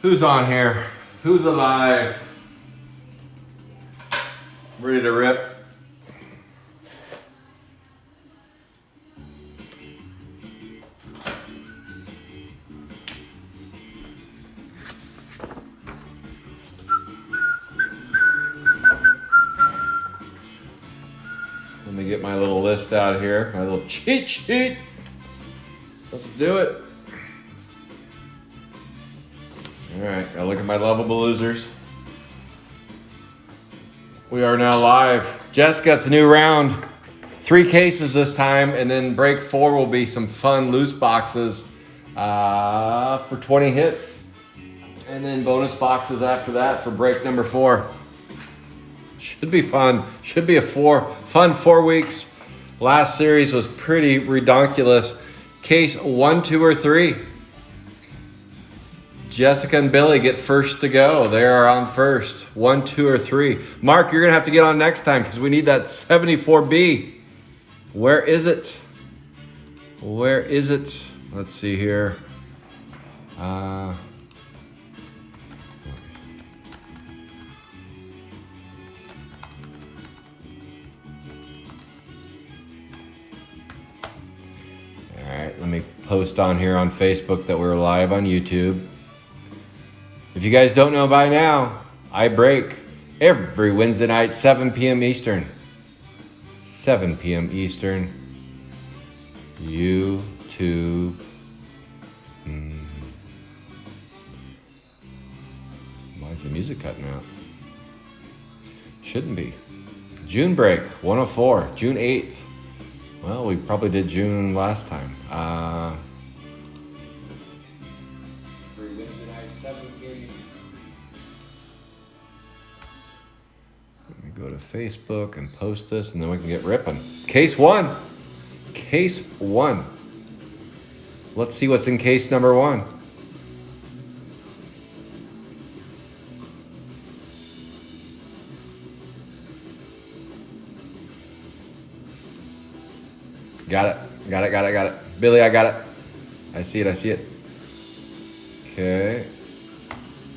Who's on here? Who's alive? Ready to rip? Let me get my little list out here, my little cheat sheet. Let's do it. All right, gotta look at my lovable losers. We are now live. Jessica, it's a new round. 3 cases this time, and then break 4 will be some fun loose boxes for 20 hits. And then bonus boxes after that for break number 4. Should be fun. Should be a fun 4 weeks. Last series was pretty redonkulous. Case 1, 2, or 3. Jessica and Billy get first to go. They are on first. 1, 2, or 3. Mark, you're going to have to get on next time because we need that 74B. Where is it? Where is it? Let's see here. All right, let me post on here on Facebook that we're live on YouTube. If you guys don't know by now, I break every Wednesday night, 7 p.m. Eastern. 7 p.m. Eastern. YouTube. Why is the music cutting out? Shouldn't be. June break, 104, June 8th. Well, we probably did June last time. Let me go to Facebook and post this, and then we can get ripping. Case 1. Case 1. Let's see what's in case number 1. Got it. Billy, I got it. I see it.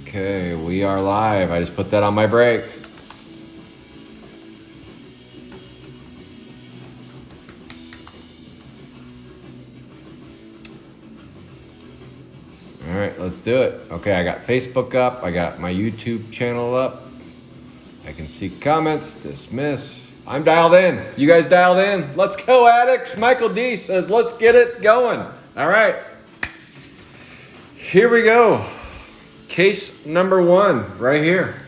Okay, we are live. I just put that on my break. All right, let's do it. Okay, I got Facebook up. I got my YouTube channel up. I can see comments, dismiss. I'm dialed in. You guys dialed in? Let's go, addicts. Michael D says, let's get it going. All right. Here we go. Case number 1 right here.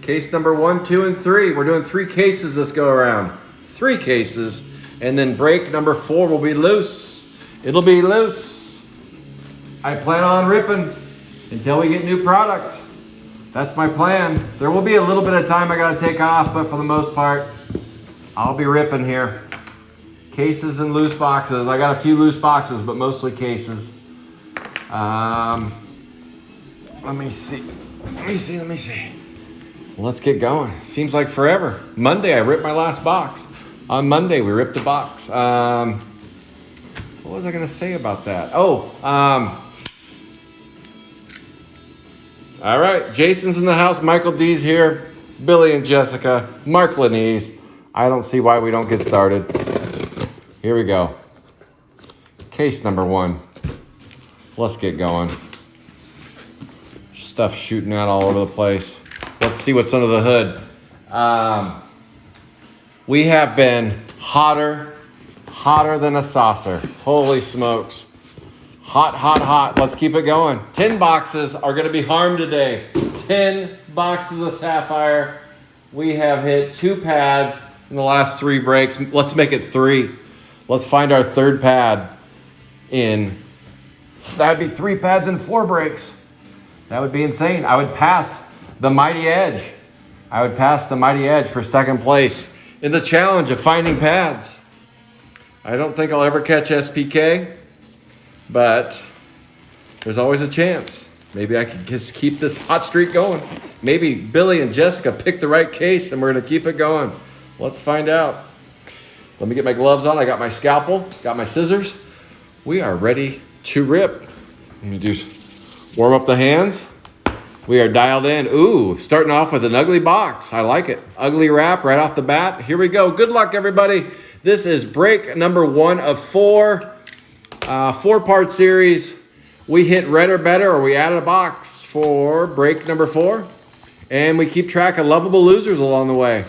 Case number 1, 2, and 3. We're doing 3 cases this go around. 3 cases. And then break number 4 will be loose. It'll be loose. I plan on ripping until we get new product. That's my plan. There will be a little bit of time I got to take off, but for the most part, I'll be ripping here. Cases and loose boxes. I got a few loose boxes, but mostly cases. Let me see. Let's get going. Seems like forever. Monday, I ripped my last box. On Monday, we ripped a box. What was I going to say about that? All right. Jason's in the house. Michael D's here. Billy and Jessica. Mark Lanese. I don't see why we don't get started. Here we go. Case number 1. Let's get going. Stuff shooting out all over the place. Let's see what's under the hood. We have been hotter than a saucer. Holy smokes. Hot. Let's keep it going. 10 boxes are going to be harmed today. 10 boxes of sapphire. We have hit 2 pads in the last 3 breaks. Let's make it 3. Let's find our 3rd pad in. That would be 3 pads and 4 breaks. That would be insane. I would pass the Mighty Edge. for 2nd place in the challenge of finding pads. I don't think I'll ever catch SPK, but there's always a chance. Maybe I could just keep this hot streak going. Maybe Billy and Jessica picked the right case and we're going to keep it going. Let's find out. Let me get my gloves on. I got my scalpel, got my scissors. We are ready to rip. Let me warm up the hands. We are dialed in. Ooh, starting off with an ugly box. I like it. Ugly wrap right off the bat. Here we go. Good luck, everybody. This is break number 1 of 4. 4-part series. We hit red or better, or we added a box for break number 4. And we keep track of lovable losers along the way.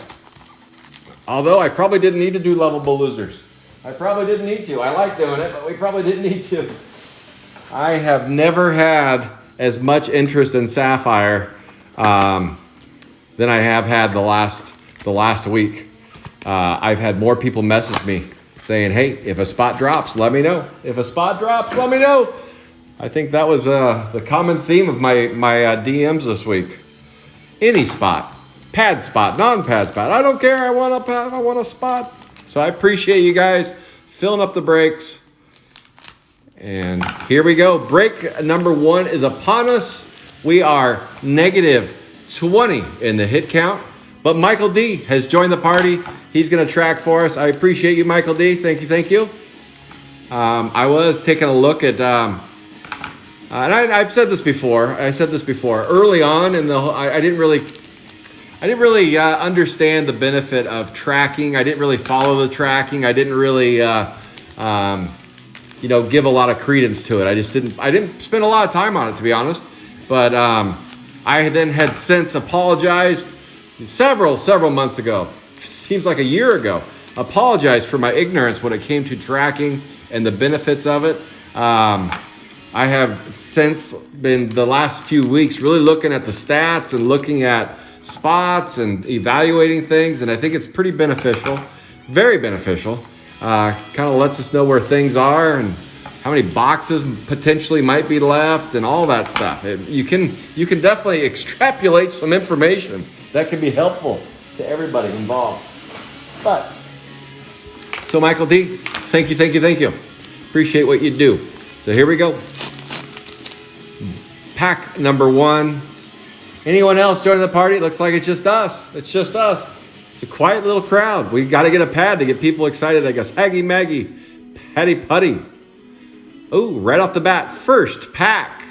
Although I probably didn't need to do lovable losers. I probably didn't need to. I like doing it, but we probably didn't need to. I have never had as much interest in Sapphire than I have had the last week. I've had more people message me saying, hey, if a spot drops, let me know. If a spot drops, let me know. I think that was the common theme of my DMs this week. Any spot, pad spot, non-pad spot. I don't care. I want a spot. So I appreciate you guys filling up the breaks. And here we go. Break number 1 is upon us. We are negative 20 in the hit count. But Michael D has joined the party. He's going to track for us. I appreciate you, Michael D. Thank you. I was taking a look at, and I've said this before. Early on in the, I didn't really understand the benefit of tracking. I didn't really follow the tracking. I didn't really, give a lot of credence to it. I didn't spend a lot of time on it, to be honest. But I then had since apologized several months ago. Seems like a year ago. Apologized for my ignorance when it came to tracking and the benefits of it. I have since been the last few weeks really looking at the stats and looking at spots and evaluating things, and I think it's pretty beneficial, very beneficial. Kind of lets us know where things are and how many boxes potentially might be left and all that stuff. You can definitely extrapolate some information that can be helpful to everybody involved. But so Michael D, thank you. Appreciate what you do. So here we go. Pack number 1. Anyone else joining the party? It looks like it's just us. It's a quiet little crowd. We got to get a pad to get people excited, I guess. Haggy Maggie, Patty Putty. Oh, right off the bat, first pack.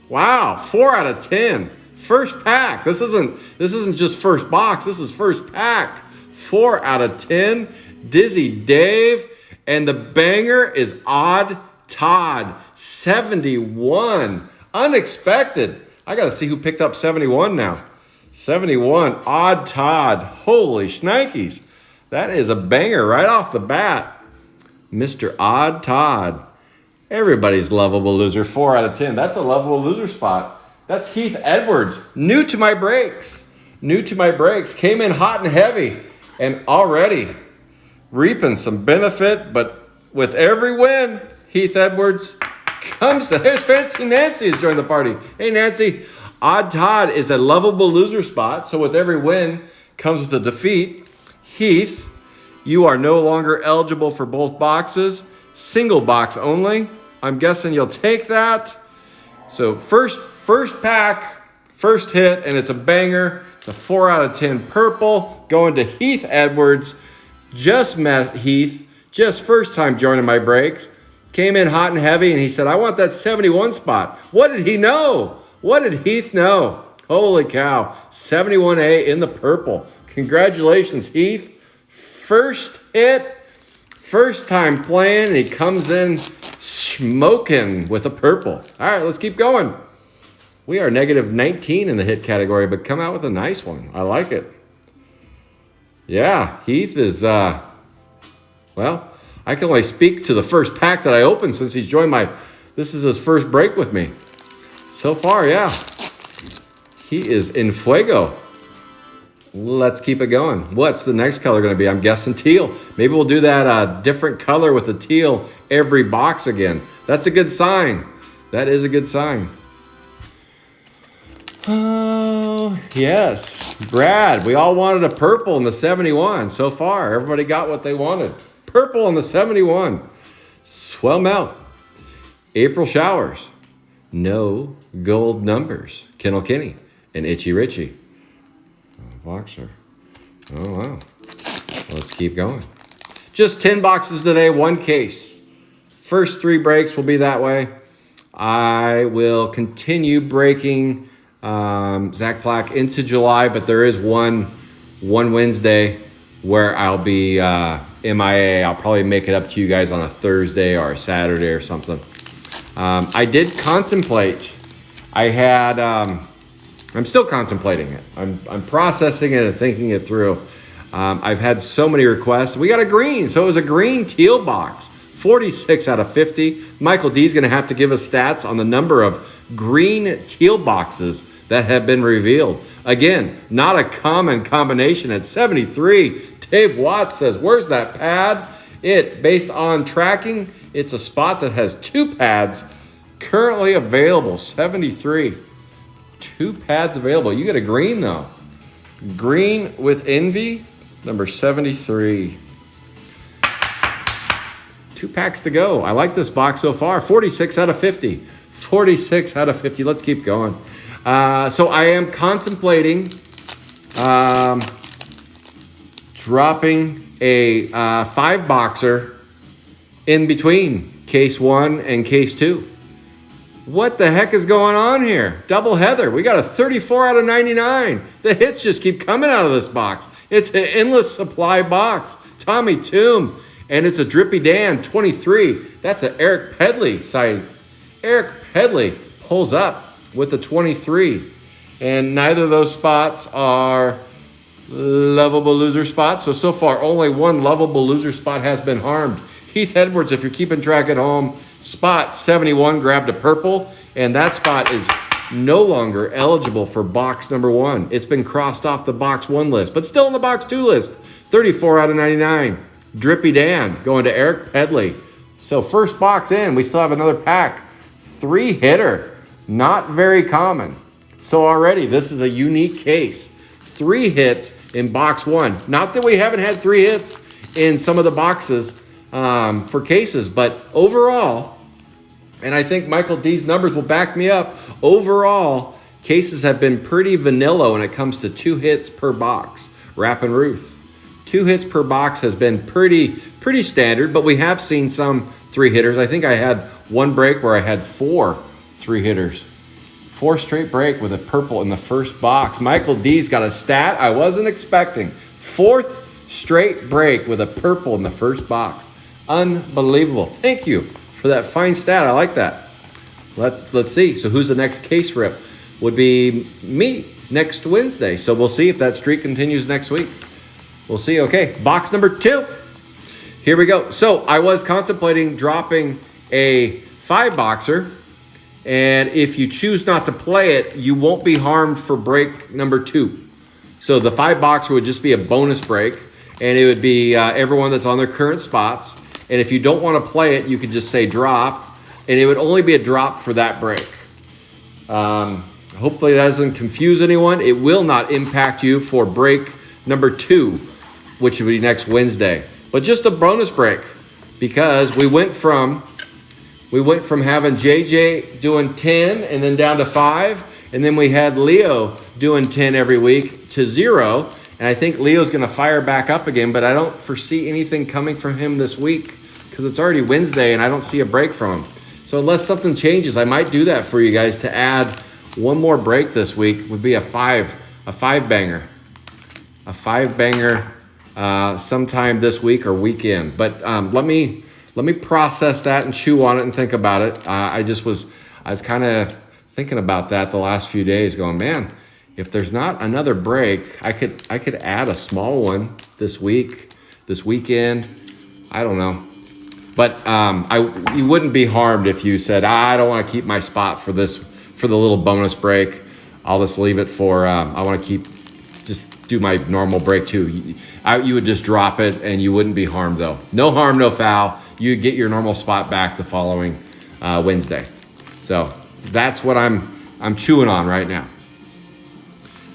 Wow, 4 out of 10. First pack. This isn't just first box. This is first pack. 4 out of 10. Dizzy Dave, and the banger is Odd Todd, 71. Unexpected. I got to see who picked up 71 now. 71, Odd Todd. Holy shnikes. That is a banger right off the bat. Mr. Odd Todd. Everybody's lovable loser, 4 out of 10. That's a lovable loser spot. That's Heath Edwards. New to my breaks. Came in hot and heavy and already reaping some benefit. But with every win, Heath Edwards comes to, there's Fancy Nancy has joined the party. Hey, Nancy. Odd Todd is a lovable loser spot, so with every win comes with a defeat. Heath, you are no longer eligible for both boxes. Single box only. I'm guessing you'll take that. So first pack, first hit, and it's a banger. It's a 4 out of 10 purple going to Heath Edwards. Just met Heath, just first time joining my breaks. Came in hot and heavy, and he said, I want that 71 spot. What did he know? What did Heath know? Holy cow. 71A in the purple. Congratulations, Heath. First hit, first time playing, and he comes in smoking with a purple. All right, let's keep going. We are negative 19 in the hit category, but come out with a nice one. I like it. Yeah, Heath is, well, I can only speak to the first pack that I opened since he's joined this is his first break with me. So far, yeah. He is in fuego. Let's keep it going. What's the next color going to be? I'm guessing teal. Maybe we'll do that different color with the teal every box again. That's a good sign. That is a good sign. Oh, yes. Brad, we all wanted a purple in the 71 so far. Everybody got what they wanted. Purple in the 71. Swell Mel. April Showers. No gold numbers. Kennel Kenny and Itchy Richie. Boxer. Oh, wow. Let's keep going. Just 10 boxes today, 1 case. First 3 breaks will be that way. I will continue breaking Zach Black into July, but there is one Wednesday where I'll be MIA. I'll probably make it up to you guys on a Thursday or a Saturday or something. I did contemplate. I'm still contemplating it. I'm processing it and thinking it through. I've had so many requests. We got a green, so it was a green teal box. 46 out of 50. Michael D's going to have to give us stats on the number of green teal boxes that have been revealed. Again, not a common combination at 73. Dave Watts says, where's that pad? Based on tracking, it's a spot that has 2 pads currently available, 73. 2 pads available. You get a green though. Green with envy, number 73. 2 packs to go. I like this box so far. 46 out of 50. 46 out of 50. Let's keep going. So I am contemplating dropping a 5-boxer in between case 1 and case 2. What the heck is going on here? Double Heather. We got a 34 out of 99. The hits just keep coming out of this box. It's an endless supply box. Tommy Toom. And it's a Drippy Dan, 23. That's an Eric Pedley site. Eric Pedley pulls up with the 23. And neither of those spots are lovable loser spots. So far, only one lovable loser spot has been harmed. Heath Edwards, if you're keeping track at home, spot 71 grabbed a purple, and that spot is no longer eligible for box number 1. It's been crossed off the box 1 list, but still in the box 2 list. 34 out of 99. Drippy Dan going to Eric Pedley. So first box in, we still have another pack. 3-hitter, not very common. So already this is a unique case. 3 hits in box 1. Not that we haven't had 3 hits in some of the boxes for cases, but overall, and I think Michael D's numbers will back me up, overall, cases have been pretty vanilla when it comes to 2 hits per box. Rapp and Ruth. 2 hits per box has been pretty standard, but we have seen some 3-hitters. I think I had one break where I had 4 3-hitters. 4 straight break with a purple in the first box. Michael D's got a stat I wasn't expecting. 4th straight break with a purple in the first box. Unbelievable. Thank you for that fine stat. I like that. Let's see. So who's the next case rip? Would be me next Wednesday. So we'll see if that streak continues next week. We'll see. Okay, box number 2. Here we go. So I was contemplating dropping a 5-boxer. And if you choose not to play it, you won't be harmed for break number 2. So the 5-boxer would just be a bonus break. And it would be everyone that's on their current spots. And if you don't want to play it, you could just say drop. And it would only be a drop for that break. Hopefully that doesn't confuse anyone. It will not impact you for break number 2, which would be next Wednesday. But just a bonus break, because we went from having JJ doing 10 and then down to 5, and then we had Leo doing 10 every week to 0. And I think Leo's going to fire back up again, but I don't foresee anything coming from him this week because it's already Wednesday and I don't see a break from him. So unless something changes, I might do that for you guys to add one more break this week. Would be a 5-banger. A 5-banger sometime this week or weekend. But let me process that and chew on it and think about it. I was kind of thinking about that the last few days, going, man, if there's not another break, I could add a small one this weekend. I don't know. But you wouldn't be harmed if you said, I don't want to keep my spot for the little bonus break. I'll just leave it for, I want to just do my normal break too. You would just drop it and you wouldn't be harmed though. No harm, no foul. You get your normal spot back the following Wednesday. So that's what I'm chewing on right now.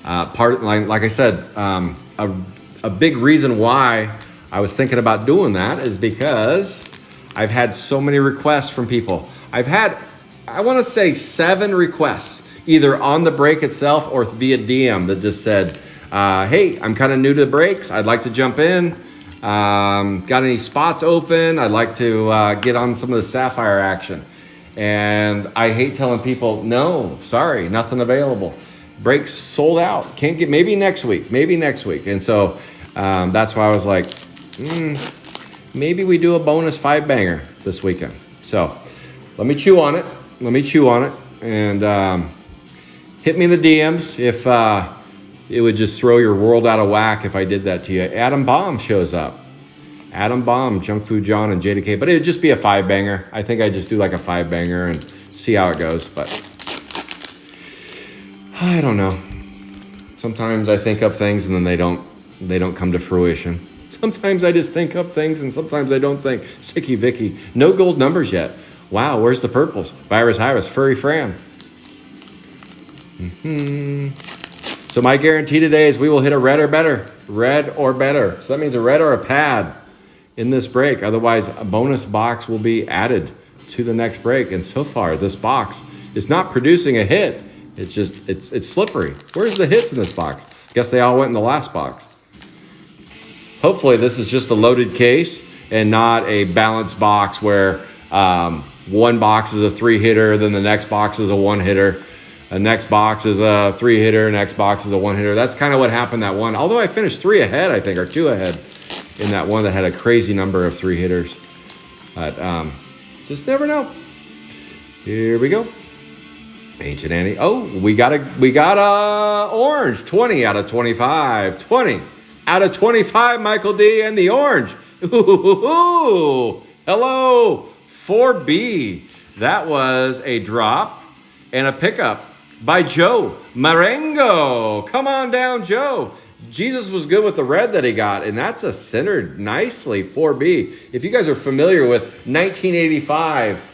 Like I said, a big reason why I was thinking about doing that is because I've had so many requests from people. I've had, I want to say 7 requests, either on the break itself or via DM that just said, hey, I'm kind of new to the breaks. I'd like to jump in. Got any spots open? I'd like to get on some of the sapphire action. And I hate telling people, no, sorry, nothing available. Breaks sold out. Can't get, maybe next week. And so that's why I was like, maybe we do a bonus 5-banger this weekend. So let me chew on it. And hit me in the DMs if it would just throw your world out of whack if I did that to you. Adam Baum shows up. Adam Baum, Junk Food John, and JDK. But it would just be a 5-banger. I think I just do like a 5-banger and see how it goes. But I don't know. Sometimes I think up things and then they don't come to fruition. Sometimes I just think up things and sometimes I don't think. Sicky Vicky. No gold numbers yet. Wow, where's the purples? Virus Iris, Furry Fran. So my guarantee today is we will hit a red or better. Red or better. So that means a red or a pad in this break. Otherwise, a bonus box will be added to the next break. And so far, this box is not producing a hit. It's just, it's slippery. Where's the hits in this box? Guess they all went in the last box. Hopefully, this is just a loaded case and not a balanced box where one box is a 3-hitter, then the next box is a 1-hitter. The next box is a 3-hitter, next box is a 1-hitter. That's kind of what happened that one. Although I finished 3 ahead, I think, or 2 ahead in that one that had a crazy number of 3-hitters. But just never know. Here we go. Ancient Annie. Oh, we got a orange. 20 out of 25. 20 out of 25, Michael D. And the orange. Ooh, hello, 4B. That was a drop and a pickup by Joe Marengo. Come on down, Joe. Jesus was good with the red that he got, and that's a centered nicely 4B. If you guys are familiar with 1985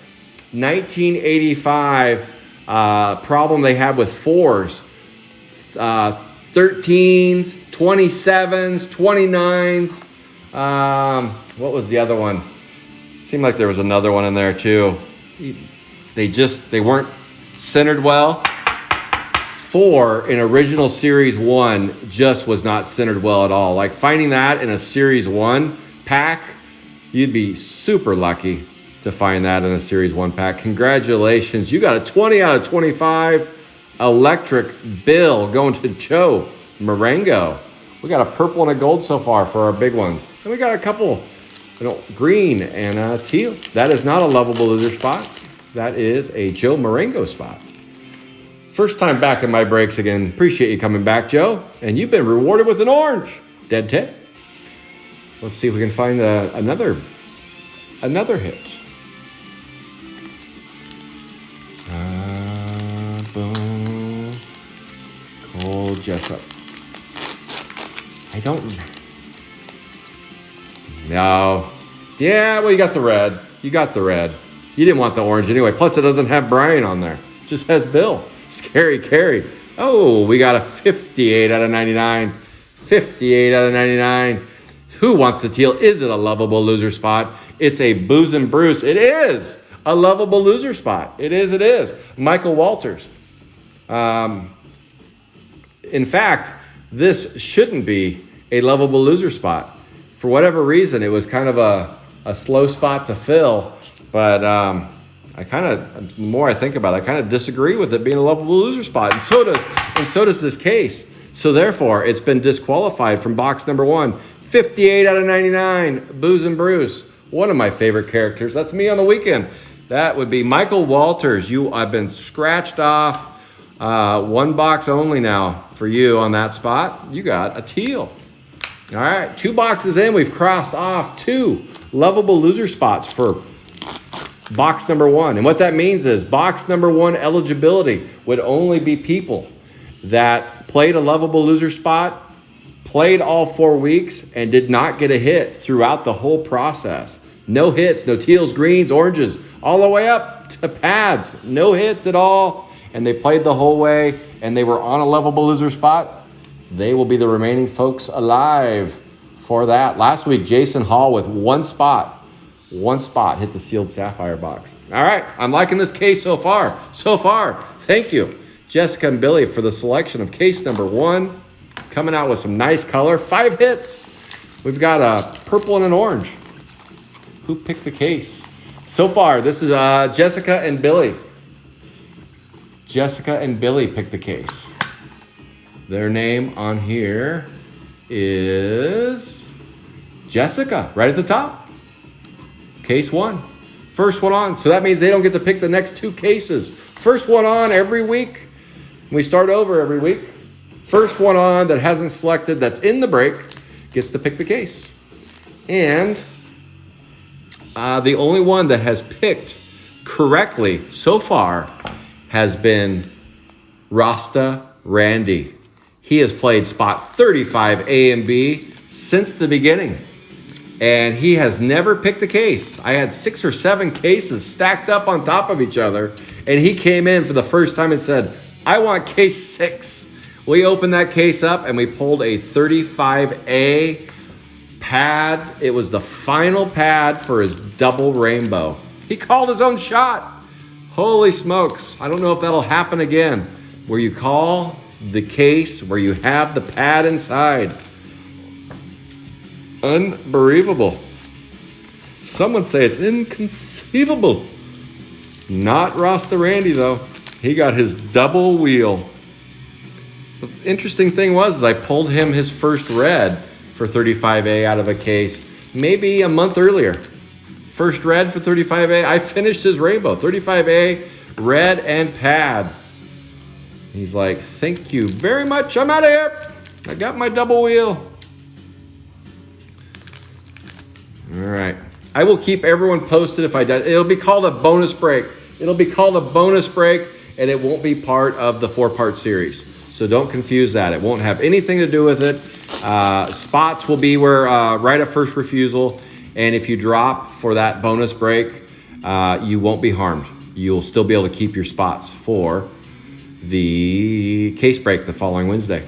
problem they had with 4s, 13s, 27s, 29s. What was the other one? Seemed like there was another one in there too. They weren't centered well. 4 in original Series 1 just was not centered well at all. Like finding that in a Series 1 pack, you'd be super lucky to find that in a Series 1 pack. Congratulations. You got a 20 out of 25 electric bill going to Joe Marengo. We got a purple and a gold so far for our big ones. And we got a couple, green and teal. That is not a lovable loser spot. That is a Joe Marengo spot. First time back in my breaks again. Appreciate you coming back, Joe. And you've been rewarded with an orange. Dead tip. Let's see if we can find another hit. Boom. Cold Jessup. I don't. No. Yeah, well, you got the red. You didn't want the orange anyway. Plus, it doesn't have Brian on there. It just has Bill. Scary Carry. Oh, we got a 58 out of 99. 58 out of 99. Who wants the teal? Is it a lovable loser spot? It's a Booze and Bruce. It is a lovable loser spot. It is. Michael Walters. In fact, this shouldn't be a lovable loser spot. For whatever reason, it was kind of a slow spot to fill. But the more I think about it, I kind of disagree with it being a lovable loser spot. And so does this case. So therefore, it's been disqualified from box number 1. 58 out of 99, Booze and Bruce. One of my favorite characters. That's me on the weekend. That would be Michael Walters. I've been scratched off. 1 box only now for you on that spot. You got a teal. All right, 2 boxes in. We've crossed off 2 lovable loser spots for box number 1. And what that means is box number 1 eligibility would only be people that played a lovable loser spot, played all 4 weeks, and did not get a hit throughout the whole process. No hits, no teals, greens, oranges, all the way up to pads. No hits at all. And they played the whole way, and they were on a lovable loser spot. They will be the remaining folks alive for that. Last week, Jason Hall with 1 spot. 1 spot hit the sealed sapphire box. All right, I'm liking this case so far. Thank you, Jessica and Billy, for the selection of case number 1. Coming out with some nice color. 5 hits. We've got a purple and an orange. Who picked the case? So far, this is Jessica and Billy. Jessica and Billy picked the case. Their name on here is Jessica, right at the top. Case 1. First one on. So that means they don't get to pick the next 2 cases. First one on every week. We start over every week. First one on that hasn't selected, that's in the break, gets to pick the case. And the only one that has picked correctly so far has been Rasta Randy. He has played spot 35 A and B since the beginning. And he has never picked a case. I had 6 or 7 cases stacked up on top of each other. And he came in for the first time and said, I want case 6. We opened that case up and we pulled a 35A pad. It was the final pad for his double rainbow. He called his own shot. Holy smokes. I don't know if that'll happen again, where you call the case where you have the pad inside. Unbelievable. Some would say it's inconceivable. Not Rasta Randy though. He got his double wheel. The interesting thing was I pulled him his first red for 35A out of a case maybe a month earlier. First red for 35A. I finished his rainbow. 35A, red and pad. He's like, thank you very much. I'm out of here. I got my double wheel. All right. I will keep everyone posted if I do. It'll be called a bonus break. It'll be called a bonus break, and it won't be part of the 4-part series. So don't confuse that. It won't have anything to do with it. Spots will be where right of first refusal. And if you drop for that bonus break, you won't be harmed. You'll still be able to keep your spots for the case break the following Wednesday.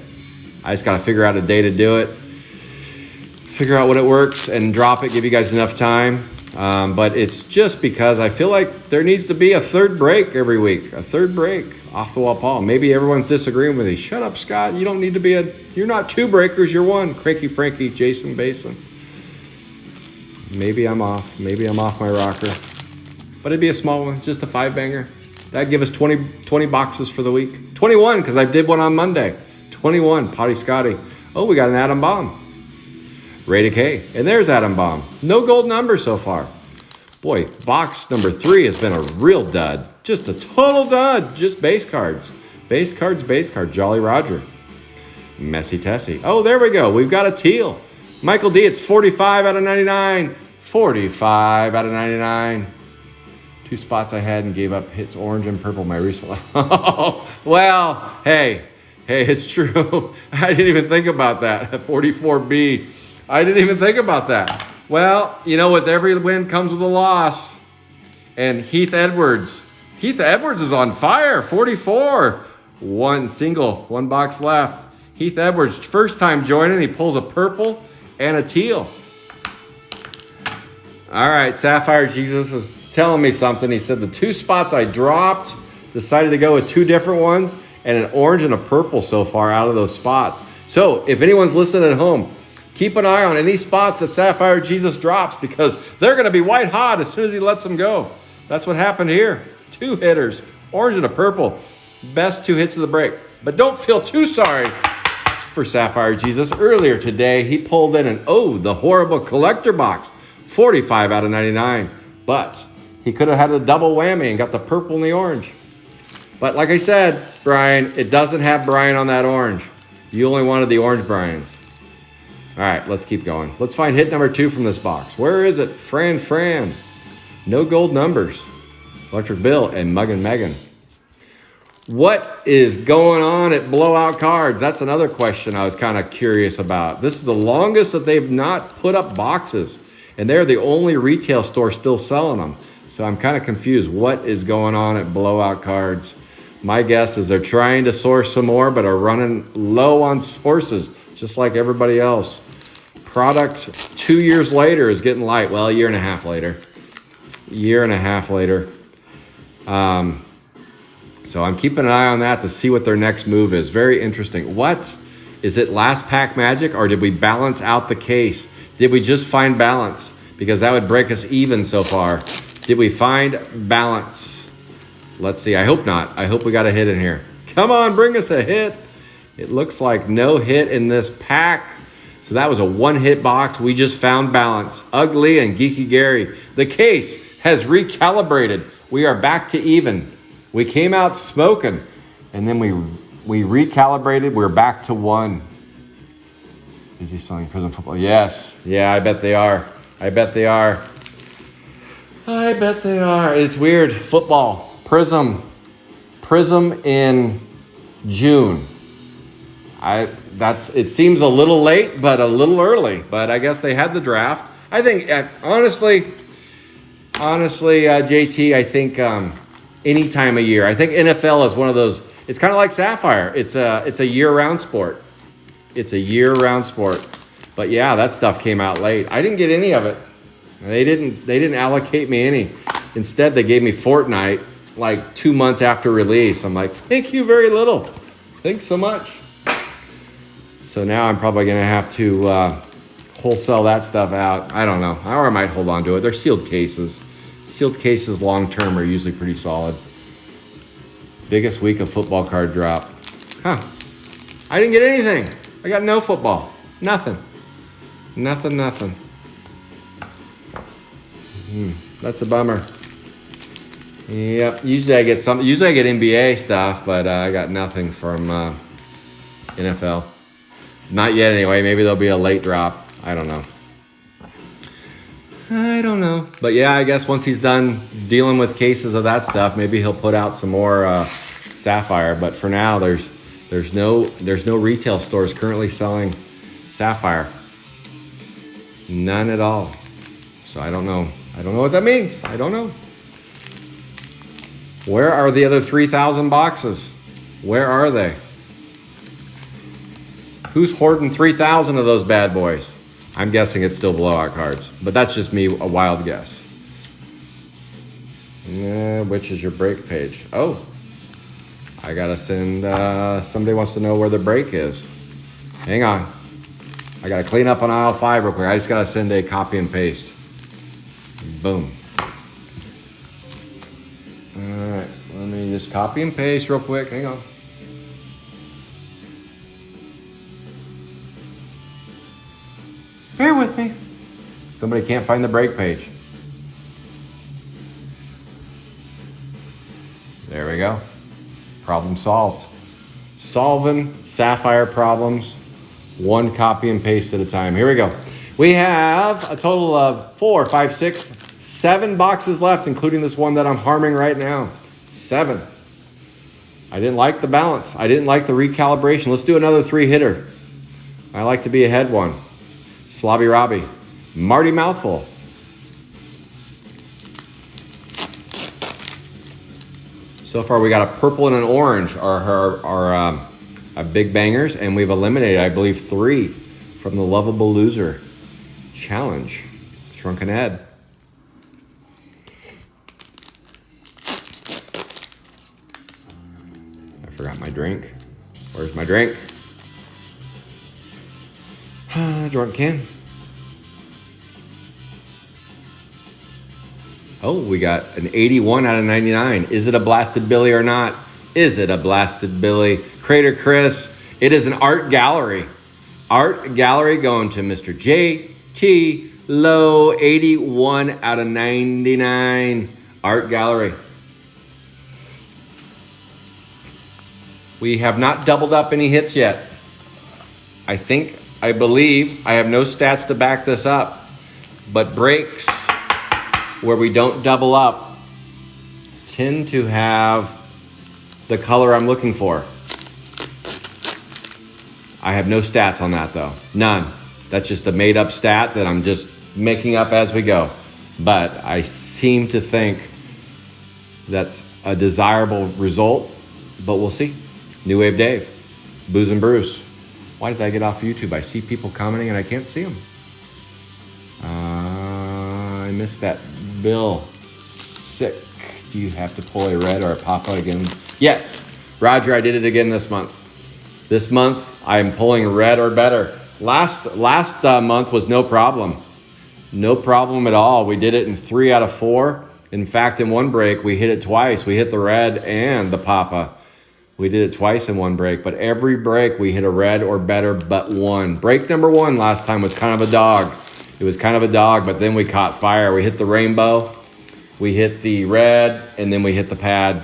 I just got to figure out a day to do it, figure out when it works, and drop it, give you guys enough time. But it's just because I feel like there needs to be a third break every week, a third break. Off the wall, Paul. Maybe everyone's disagreeing with me. Shut up, Scott. You don't need to be you're not 2 breakers, you're 1. Cranky Frankie, Jason Basin. Maybe I'm off. Maybe I'm off my rocker. But it'd be a small one, just a 5-banger. That'd give us 20 boxes for the week. 21, because I did one on Monday. 21, Potty Scotty. Oh, we got an Atom Bomb. Rated K. And there's Atom Bomb. No gold number so far. Boy, box number 3 has been a real dud. Just a total dud. Just base cards. Base cards, base card. Jolly Roger. Messy Tessie. Oh, there we go. We've got a teal. Michael D, it's 45 out of 99. 45 out of 99. 2 spots I had and gave up hits orange and purple my recent. Well, hey, it's true. I didn't even think about that. 44B. I didn't even think about that. Well, you know, with every win comes with a loss. And Heath Edwards. Heath Edwards is on fire. 44. 1 single. 1 box left. Heath Edwards, first time joining. He pulls a purple and a teal. All right, Sapphire Jesus is telling me something. He said the 2 spots I dropped, decided to go with 2 different ones, and an orange and a purple so far out of those spots. So if anyone's listening at home, keep an eye on any spots that Sapphire Jesus drops, because they're going to be white hot as soon as he lets them go. That's what happened here. 2 hitters, orange and a purple. Best 2 hits of the break. But don't feel too sorry for Sapphire Jesus. Earlier today, he pulled in the horrible collector box. 45 out of 99. But he could have had a double whammy and got the purple and the orange. But like I said, Brian, it doesn't have Brian on that orange. You only wanted the orange Brians. All right, let's keep going. Let's find hit number 2 from this box. Where is it? Fran. No gold numbers. Electric Bill and Muggin' Megan. What is going on at Blowout Cards? That's another question I was kind of curious about. This is the longest that they've not put up boxes. And they're the only retail store still selling them. So I'm kind of confused. What is going on at Blowout Cards? My guess is they're trying to source some more, but are running low on sources, just like everybody else. Product 2 years later is getting light. Well, a year and a half later. So I'm keeping an eye on that to see what their next move is. Very interesting. What? Is it last pack magic, or did we balance out the case? Did we just find balance? Because that would break us even so far. Did we find balance? Let's see. I hope not. I hope we got a hit in here. Come on, bring us a hit. It looks like no hit in this pack. So that was a one-hit box. We just found balance. Ugly and Geeky Gary. The case has recalibrated. We are back to even. We came out smoking, and then we recalibrated. We're back to one. Is he selling prison football? Yes. Yeah, I bet they are. I bet they are. I bet they are. It's weird. Football. Prism in June. It seems a little late, but a little early. But I guess they had the draft. I think, honestly, JT, I think any time of year. I think NFL is one of those. It's kind of like Sapphire. It's a year-round sport. It's a year-round sport. But yeah, that stuff came out late. I didn't get any of it. They didn't allocate me any. Instead, they gave me Fortnite like 2 months after release. I'm like, thank you very little. Thanks so much. So now I'm probably going to have to wholesale that stuff out. I don't know. Or I might hold on to it. They're sealed cases. Sealed cases long-term are usually pretty solid. Biggest week of football card drop. Huh. I didn't get anything. I got no football. Nothing. Nothing. That's a bummer. Yep. Usually I get something. Usually I get NBA stuff, but I got nothing from NFL. Not yet anyway. Maybe there'll be a late drop. I don't know. But yeah, I guess once he's done dealing with cases of that stuff, maybe he'll put out some more Sapphire. But for now, there's no retail stores currently selling Sapphire. None at all. So I don't know. I don't know what that means. I don't know. Where are the other 3,000 boxes? Where are they? Who's hoarding 3,000 of those bad boys? I'm guessing it's still blowout cards, but that's just me, a wild guess. Which is your break page? Oh, I gotta send, somebody wants to know where the break is. Hang on. I gotta clean up on aisle 5 real quick. I just gotta send a copy and paste. Boom. All right, let me just copy and paste real quick. Hang on. Bear with me. Somebody can't find the break page. There we go. Problem solved. Solving Sapphire problems, one copy and paste at a time. Here we go. We have a total of 4, 5, 6, 7 boxes left, including this one that I'm harming right now. 7. I didn't like the balance. I didn't like the recalibration. Let's do another 3-hitter. I like to be ahead one. Slobby Robbie. Marty Mouthful. So far we got a purple and an orange are big bangers, and we've eliminated, I believe, 3 from the Lovable Loser Challenge. Shrunken Ed. I forgot my drink. Where's my drink? Drunk Ken. Oh, we got an 81 out of 99. Is it a blasted Billy or not? Is it a blasted Billy? Crater Chris. It is an art gallery. Art gallery going to Mr. J.T. Lowe. 81 out of 99. Art gallery. We have not doubled up any hits yet. I believe, I have no stats to back this up, but breaks where we don't double up tend to have the color I'm looking for. I have no stats on that though. None. That's just a made up stat that I'm just making up as we go. But I seem to think that's a desirable result, but we'll see. New Wave Dave, Booze and Bruce. Why did I get off YouTube? I see people commenting and I can't see them. I missed that. Bill, sick. Do you have to pull a red or a pop out again? Yes, Roger, I did it again this month. This month, I'm pulling red or better. Last month was no problem. No problem at all. We did it in 3 out of 4. In fact, in one break, we hit it twice. We hit the red and the papa. We did it twice in one break, but every break we hit a red or better but one. Break number one last time was kind of a dog. It was kind of a dog, but then we caught fire. We hit the rainbow, we hit the red, and then we hit the pad.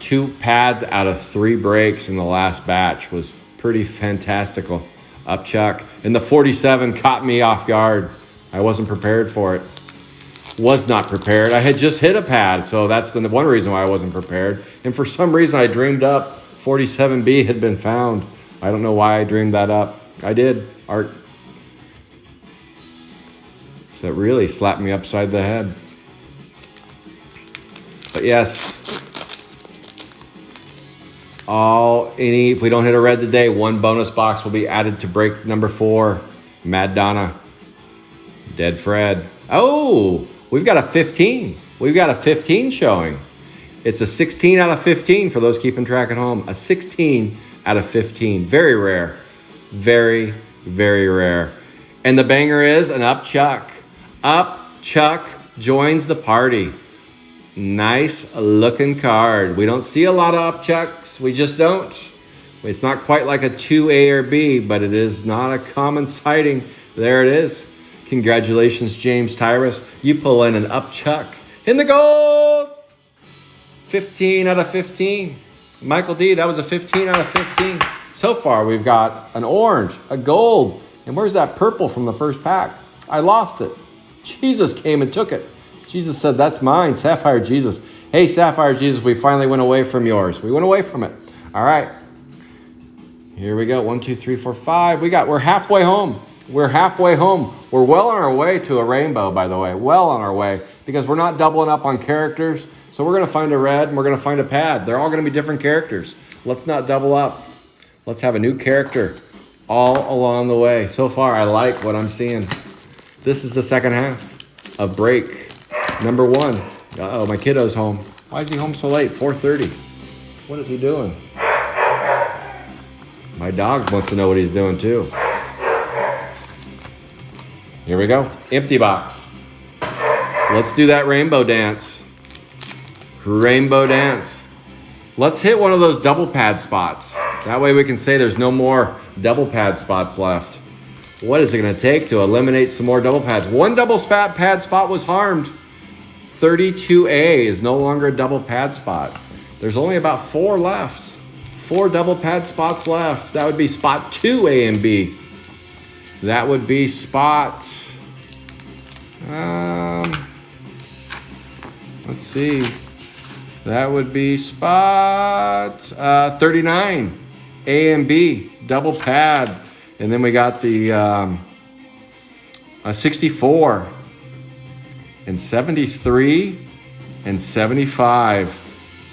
2 pads out of 3 breaks in the last batch was pretty fantastical. Up chuck. And the 47 caught me off guard. I wasn't prepared for it. Was not prepared. I had just hit a pad, so that's the one reason why I wasn't prepared. And for some reason, I dreamed up 47B had been found. I don't know why I dreamed that up. I did. Art. So it really slapped me upside the head. But yes, if we don't hit a red today, 1 bonus box will be added to break number 4. Mad Donna. Dead Fred. Oh, we've got a 15. We've got a 15 showing. It's a 16 out of 15 for those keeping track at home. A 16 out of 15. Very rare. Very, very rare. And the banger is an up chuck. Up chuck joins the party. Nice looking card. We don't see a lot of up chucks. We just don't. It's not quite like a 2A or B, but it is not a common sighting. There it is. Congratulations, James Tyrus. You pull in an up chuck in the gold. 15 out of 15. Michael D, that was a 15 out of 15. So far, we've got an orange, a gold, and where's that purple from the first pack? I lost it. Jesus came and took it. Jesus said, that's mine, Sapphire Jesus. Hey, Sapphire Jesus, we finally went away from yours. We went away from it. All right. Here we go. 1, 2, 3, 4, 5. We're halfway home. We're halfway home. We're well on our way to a rainbow, by the way. Well on our way, because we're not doubling up on characters. So we're going to find a red and we're going to find a pad. They're all going to be different characters. Let's not double up. Let's have a new character all along the way. So far, I like what I'm seeing. This is the second half of break number 1. Uh-oh, my kiddo's home. Why is he home so late? 4:30. What is he doing? My dog wants to know what he's doing too. Here we go. Empty box. Let's do that rainbow dance. Rainbow dance. Let's hit one of those double pad spots. That way we can say there's no more double pad spots left. What is it going to take to eliminate some more double pads? 1 double pad spot was harmed. 32A is no longer a double pad spot. There's only about 4 left. 4 double pad spots left. That would be spot 2, A and B. That would be spot, let's see. That would be spot 39, A and B, double pad. And then we got the 64 and 73 and 75.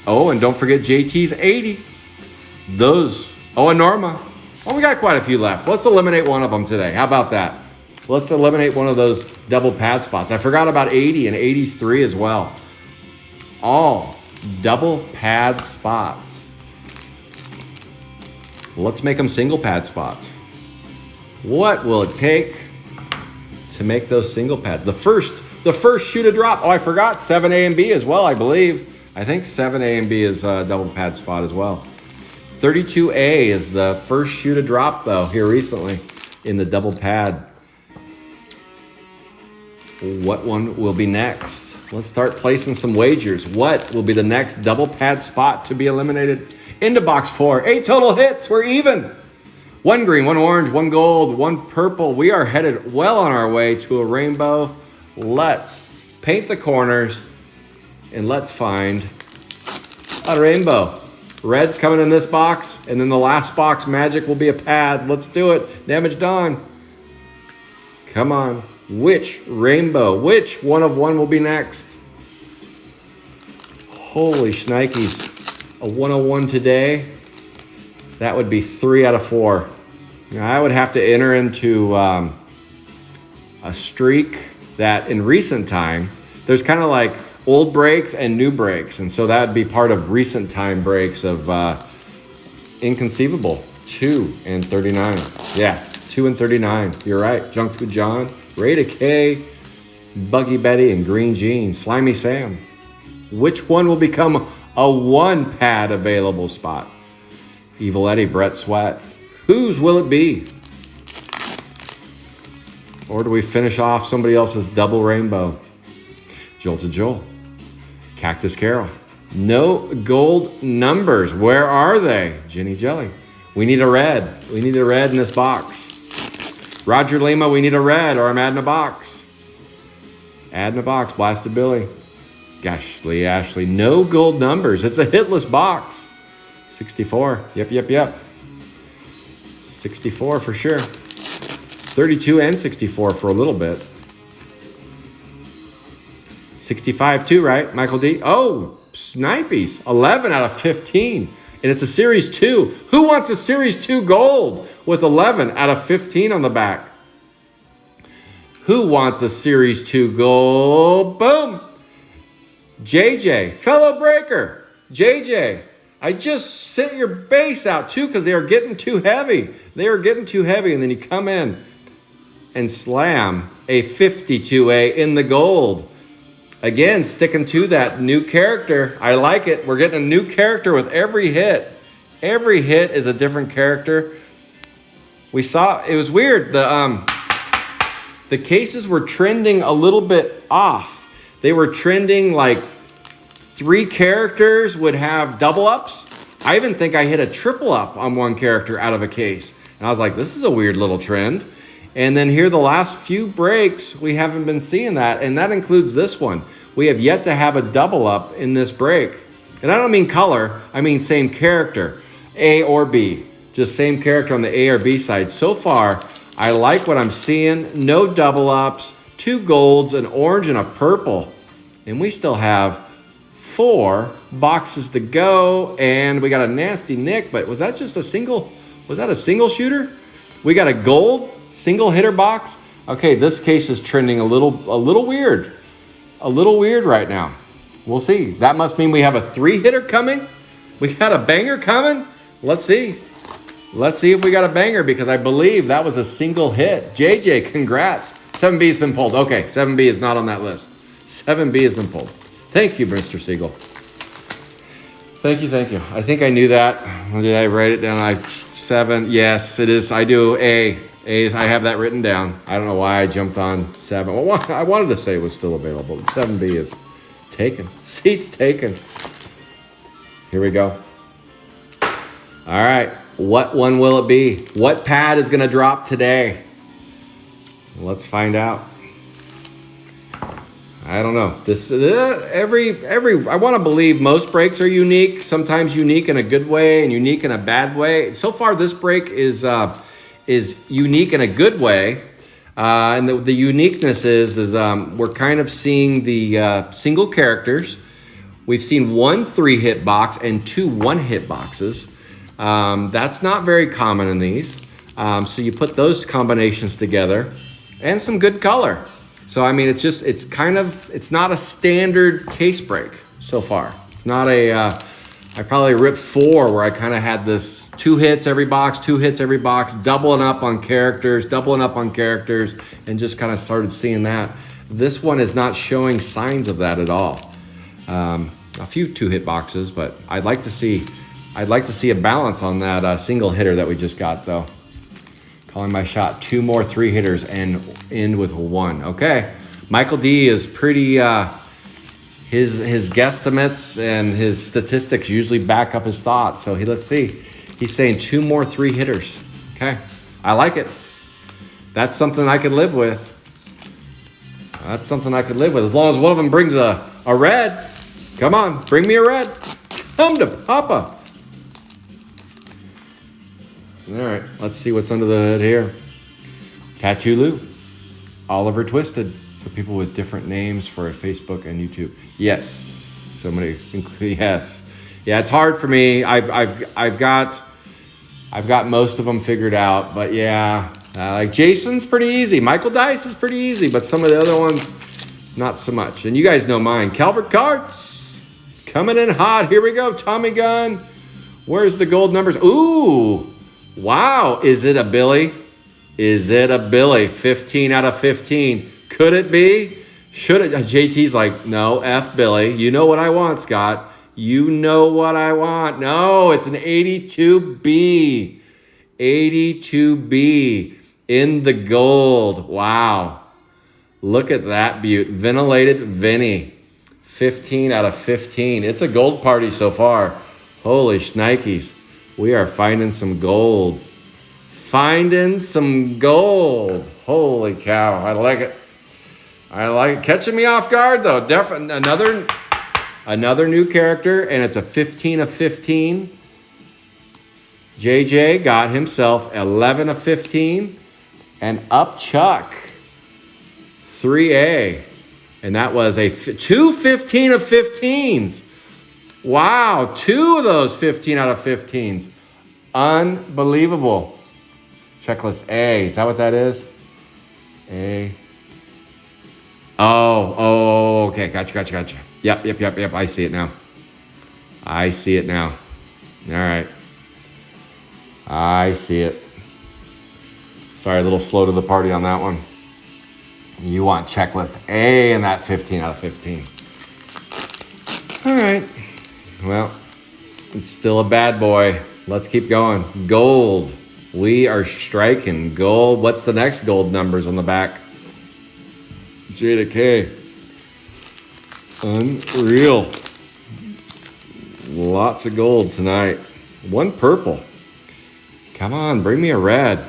Oh, and don't forget JT's 80. Those. Oh, and Norma. Oh, we got quite a few left. Let's eliminate one of them today. How about that? Let's eliminate one of those double pad spots. I forgot about 80 and 83 as well. All double pad spots. Let's make them single pad spots. What will it take to make those single pads? The first shoot a drop. Oh, I forgot 7A and B as well, I believe. I think 7A and B is a double pad spot as well. 32A is the first shoot a drop, though, here recently in the double pad. What one will be next? Let's start placing some wagers. What will be the next double pad spot to be eliminated? Into box 4. 8 total hits. We're even. 1 green, 1 orange, 1 gold, 1 purple. We are headed well on our way to a rainbow. Let's paint the corners and let's find a rainbow. Red's coming in this box, and then the last box, magic, will be a pad. Let's do it. Damage done. Come on. Which rainbow? Which one of one will be next? Holy shnikes. A 101 today. That would be 3 out of 4. Now, I would have to enter into a streak that in recent time, there's kind of like old breaks and new breaks. And so that would be part of recent time breaks of inconceivable. 2 and 39. Yeah, 2 and 39. You're right. Junk Food John. Rita K. Buggy Betty and Green Jeans, Slimy Sam. Which one will become a one pad available spot? Evil Eddie, Brett Sweat. Whose will it be? Or do we finish off somebody else's double rainbow? Jolted Joel. Cactus Carol. No gold numbers. Where are they? Jenny Jelly. We need a red. We need a red in this box. Roger Lima, we need a red or I'm adding a box. Adding a box. Blasted Billy. Gashly Ashley. No gold numbers. It's a hitless box. 64. Yep. 64 for sure. 32 and 64 for a little bit. 65 too, right? Michael D. Oh, Snipies. 11 out of 15. And it's a Series 2. Who wants a Series 2 gold with 11 out of 15 on the back? Who wants a Series 2 gold? Boom. JJ. Fellow Breaker. JJ. I just sent your base out too because they are getting too heavy. They are getting too heavy. And then you come in and slam a 52A in the gold. Again, sticking to that new character. I like it. We're getting a new character with every hit. Every hit is a different character. We saw, it was weird. The cases were trending a little bit off. They were trending like 3 characters would have double ups. I even think I hit a triple up on one character out of a case. And I was like, this is a weird little trend. And then here the last few breaks, we haven't been seeing that. And that includes this one. We have yet to have a double up in this break. And I don't mean color, I mean same character, A or B. Just same character on the A or B side. So far, I like what I'm seeing. No double ups, 2 golds, an orange, and a purple. And we still have 4 boxes to go. And we got a nasty nick, but was that just a single? Was that a single shooter? We got a gold single hitter box. Okay, this case is trending a little weird. A little weird right now. We'll see. That must mean we have a 3-hitter coming. We got a banger coming. Let's see. Let's see if we got a banger because I believe that was a single hit. JJ, congrats. 7B has been pulled. Okay, 7B is not on that list. 7B has been pulled. Thank you, Mr. Siegel. Thank you. I think I knew that. Did I write it down? 7. Yes, it is. I do A. A's, I have that written down. I don't know why I jumped on 7. Well, I wanted to say it was still available. 7B is taken. Seats taken. Here we go. All right. What one will it be? What pad is going to drop today? Let's find out. I don't know. This I want to believe most breaks are unique. Sometimes unique in a good way and unique in a bad way. So far, this break is unique in a good way. And the uniqueness is we're kind of seeing the single characters. We've seen 1 3-hit box and 2 1-hit boxes. That's not very common in these. So you put those combinations together and some good color. So, I mean, it's not a standard case break so far. It's not I probably ripped 4 where I kind of had this 2 hits every box, doubling up on characters, and just kind of started seeing that. This one is not showing signs of that at all. A few 2-hit boxes, but I'd like to see a balance on that single hitter that we just got, though. Calling my shot. 2 more 3-hitters and end with 1. Okay, Michael D is pretty. His guesstimates and his statistics usually back up his thoughts. So let's see. He's saying 2 more 3-hitters. Okay, I like it. That's something I could live with. As long as one of them brings a red. Come on, bring me a red. Come to Papa. All right, let's see what's under the hood here. Tattoo Lou. Oliver Twisted. So people with different names for Facebook and YouTube. Yes, so many. Yes, yeah. It's hard for me. I've got most of them figured out, but yeah, like Jason's pretty easy. Michael Dice is pretty easy, but some of the other ones, not so much. And you guys know mine. Calvert Carts coming in hot. Here we go. Tommy Gun. Where's the gold numbers? Ooh, wow. Is it a Billy? 15 out of 15. Could it be? Should it? JT's like, no, F Billy. You know what I want, Scott. You know what I want. No, it's an 82B. 82B in the gold. Wow. Look at that beaut. Ventilated Vinny. 15 out of 15. It's a gold party so far. Holy shnikes. We are finding some gold. Finding some gold. Holy cow. I like it. I like it. Catching me off guard, though. Definitely another new character, and it's a 15 of 15. JJ got himself 11 of 15. And up Chuck, 3A. And that was two 15 of 15s. Wow, 2 of those 15 out of 15s. Unbelievable. Checklist A, is that what that is? A. Oh, okay, gotcha. Yep, I see it now. I see it now. All right. I see it. Sorry, a little slow to the party on that one. You want checklist A in that 15 out of 15. All right. Well, it's still a bad boy. Let's keep going. Gold. We are striking gold. What's the next gold numbers on the back? J to K. Unreal. Lots of gold tonight. 1 purple. Come on, bring me a red.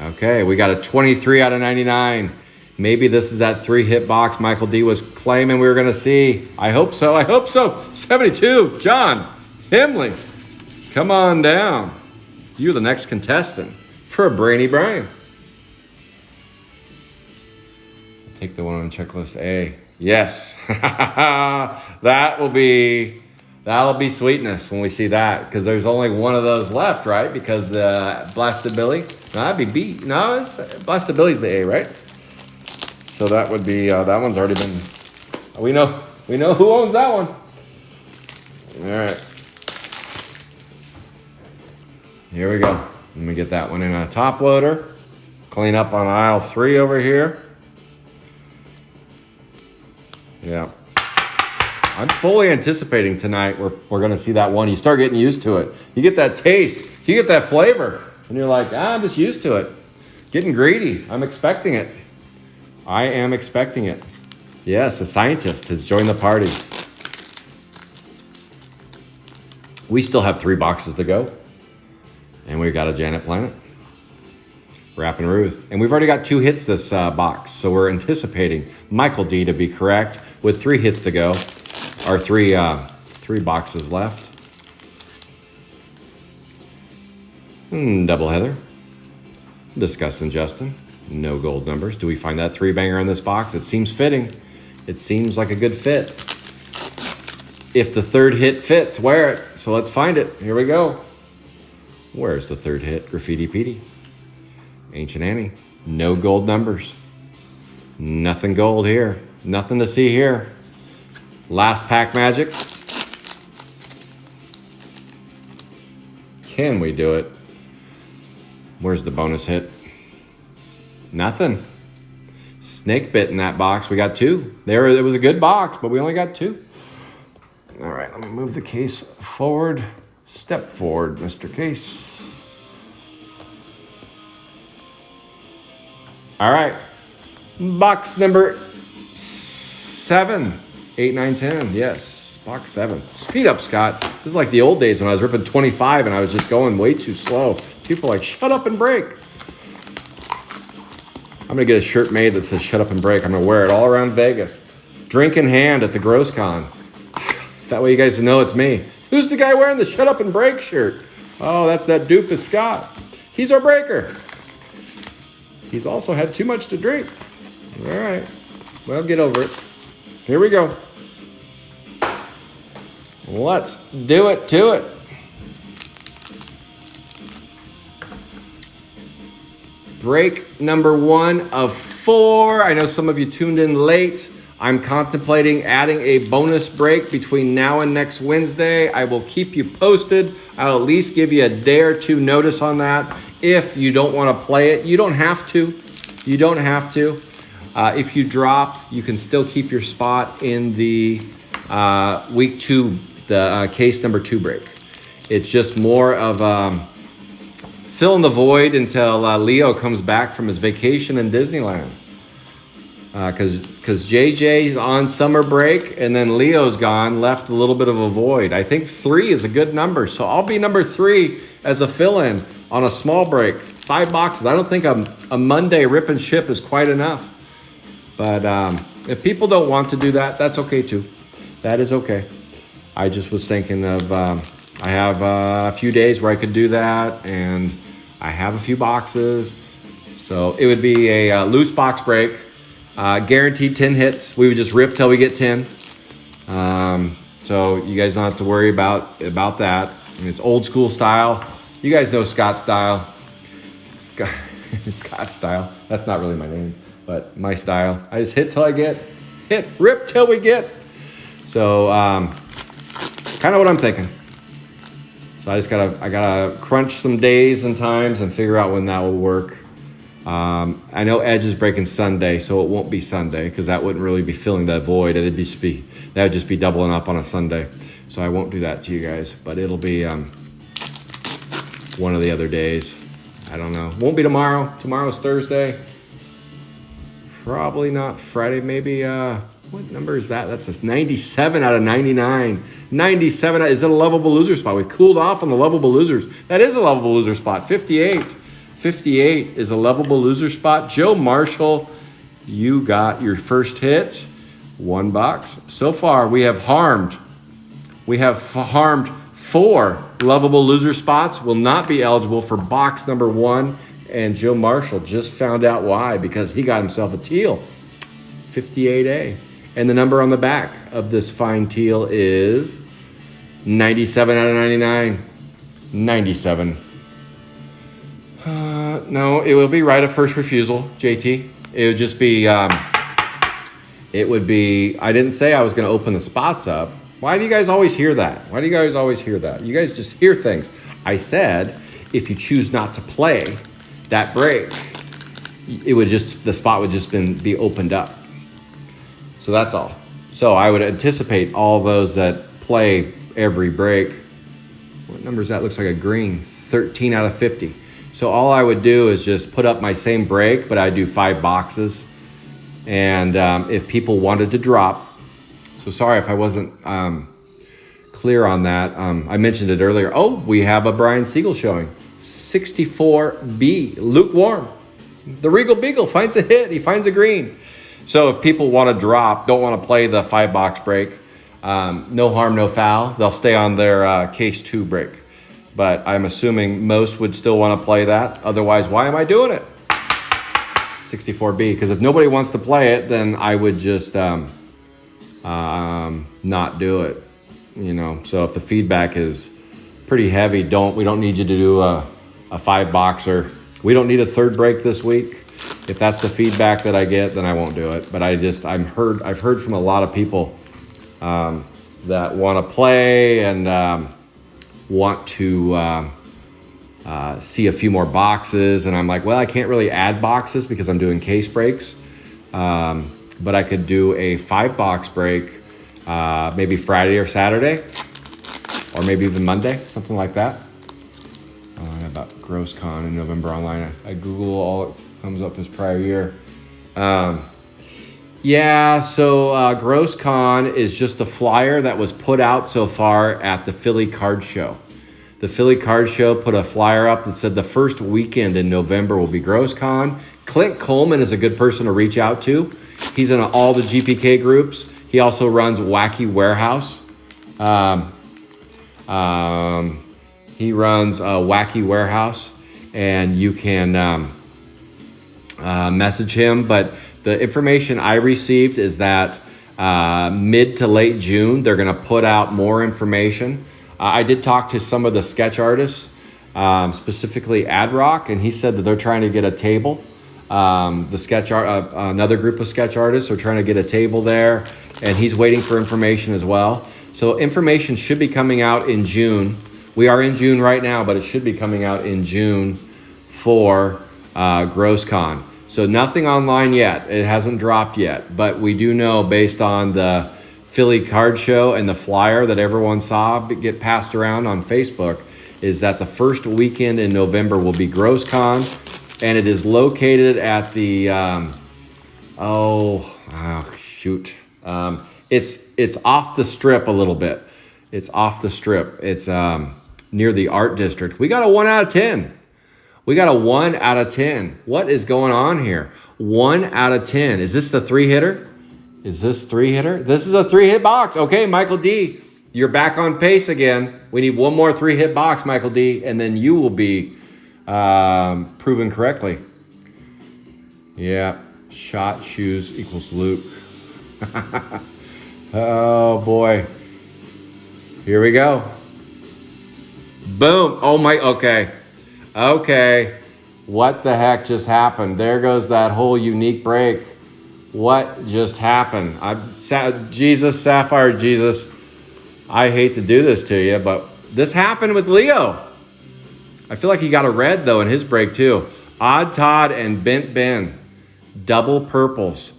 Okay, we got a 23 out of 99. Maybe this is that 3-hit box Michael D was claiming we were going to see. I hope so. 72, John Himley. Come on down. You're the next contestant for a Brainy Brian. Take the one on checklist A. Yes. That'll be sweetness when we see that, because there's only one of those left, right? Because Blasted Billy. No, that'd be B. No, Blasted Billy's the A, right? So that would be that one's already been. We know who owns that one. All right. Here we go. Let me get that one in a top loader. Clean up on aisle 3 over here. Yeah. I'm fully anticipating tonight we're going to see that one. You start getting used to it. You get that taste. You get that flavor. And you're like, I'm just used to it. Getting greedy. I'm expecting it. I am expecting it. Yes, a scientist has joined the party. We still have 3 boxes to go. And we've got a Janet Planet. Rappin' Ruth. And we've already got 2 hits this box. So we're anticipating Michael D to be correct with 3 hits to go. Or 3 boxes left. Double Heather. Disgusting Justin. No gold numbers. Do we find that 3-banger in this box? It seems fitting. It seems like a good fit. If the 3rd hit fits, wear it. So let's find it. Here we go. Where's the 3rd hit? Graffiti Petey. Ancient Annie. No gold numbers. Nothing gold here. Nothing to see here. Last pack magic. Can we do it? Where's the bonus hit? Nothing. Snake bit in that box. We got 2. It was a good box, but we only got 2. All right, let me move the case forward. Step forward, Mr. Case. All right. Box number 7. 8, 9, 10. Yes, box 7. Speed up, Scott. This is like the old days when I was ripping 25 and I was just going way too slow. People are like, shut up and break. I'm going to get a shirt made that says shut up and break. I'm going to wear it all around Vegas. Drink in hand at the Gross Con. That way you guys know it's me. Who's the guy wearing the shut up and break shirt? Oh, that's that doofus Scott. He's our breaker. He's also had too much to drink. All right. Well, get over it. Here we go. Let's do it to it. Break number 1 of 4. I know some of you tuned in late. I'm contemplating adding a bonus break between now and next Wednesday. I will keep you posted. I'll at least give you a day or 2 notice on that. If you don't want to play it, you don't have to. You don't have to. If you drop, you can still keep your spot in the week 2, the case number 2 break. It's just more of filling the void until Leo comes back from his vacation in Disneyland. Because JJ's on summer break and then Leo's gone, left a little bit of a void. I think 3 is a good number. So I'll be number 3 as a fill-in on a small break. 5 boxes. I don't think a Monday rip and ship is quite enough. But if people don't want to do that, that's okay too. That is okay. I just was thinking of, I have a few days where I could do that, and I have a few boxes. So it would be a loose box break. Guaranteed 10 hits. We would just rip till we get 10. So you guys don't have to worry about that. And it's old school style. You guys know Scott style. Scott style. That's not really my name, but my style. I just hit till I get hit, rip till we get. So kind of what I'm thinking. So I gotta crunch some days and times and figure out when that will work. I know Edge is breaking Sunday, so it won't be Sunday because that wouldn't really be filling that void. That would just be doubling up on a Sunday. So I won't do that to you guys, but it'll be one of the other days. I don't know. Won't be tomorrow. Tomorrow's Thursday. Probably not Friday. Maybe. What number is that? That's a 97 out of 99. 97. Is it a lovable loser spot? We cooled off on the lovable losers. That is a lovable loser spot. 58. 58 is a lovable loser spot. Joe Marshall, you got your first hit. 1 box. So far, we have harmed 4 lovable loser spots. Will not be eligible for box number 1. And Joe Marshall just found out why, because he got himself a teal. 58A. And the number on the back of this fine teal is 97 out of 99. 97. No, it will be right of first refusal, JT. It would just be, I didn't say I was going to open the spots up. Why do you guys always hear that? Why do you guys always hear that? You guys just hear things. I said, if you choose not to play that break, the spot would just be opened up. So that's all. So I would anticipate all those that play every break. What number is that? Looks like a green. 13 out of 50. So all I would do is just put up my same break, but I do 5 boxes. And if people wanted to drop, so sorry if I wasn't clear on that. I mentioned it earlier. Oh, we have a Brian Siegel showing. 64B, lukewarm. The Regal Beagle finds a hit. He finds a green. So if people want to drop, don't want to play the 5 box break, no harm, no foul. They'll stay on their case 2 break. But I'm assuming most would still want to play that. Otherwise, why am I doing it? 64B, because if nobody wants to play it, then I would just not do it. You know, so if the feedback is pretty heavy, we don't need you to do a 5 boxer. We don't need a 3rd break this week. If that's the feedback that I get, then I won't do it. But I've heard from a lot of people that want to play and want to see a few more boxes. And I'm like, well, I can't really add boxes because I'm doing case breaks. But I could do a 5 box break maybe Friday or Saturday, or maybe even Monday, something like that. About GrossCon in November online. I Google all it comes up as prior year. So GrossCon is just a flyer that was put out so far at the Philly Card Show. The Philly Card Show put a flyer up that said the first weekend in November will be GrossCon. Clint Coleman is a good person to reach out to. He's in all the GPK groups. He also runs Wacky Warehouse. He runs Wacky Warehouse, and you can message him. But the information I received is that mid to late June, they're going to put out more information. I did talk to some of the sketch artists, specifically AdRock, and he said that they're trying to get a table. Another group of sketch artists are trying to get a table there, and he's waiting for information as well. So information should be coming out in June. We are in June right now, but it should be coming out in June for GrossCon. So nothing online yet. It hasn't dropped yet. But we do know based on the Philly card show and the flyer that everyone saw get passed around on Facebook is that the first weekend in November will be GrossCon, and it is located at the it's off the strip a little bit. It's off the strip. It's near the art district. We got a 1 out of 10. We got a 1 out of 10. What is going on here? 1 out of 10. Is this the 3-hitter? Is this 3-hitter? This is a 3-hit box. Okay, Michael D, you're back on pace again. We need one more 3-hit box, Michael D, and then you will be proven correctly. Yeah, shot shoes equals Luke. Oh boy. Here we go. Boom. Oh my, okay. Okay. What the heck just happened? There goes that whole unique break. What just happened? Jesus, Sapphire, Jesus. I hate to do this to you, but this happened with Leo. I feel like he got a red though in his break too. Odd Todd and Bent Ben. Double purples.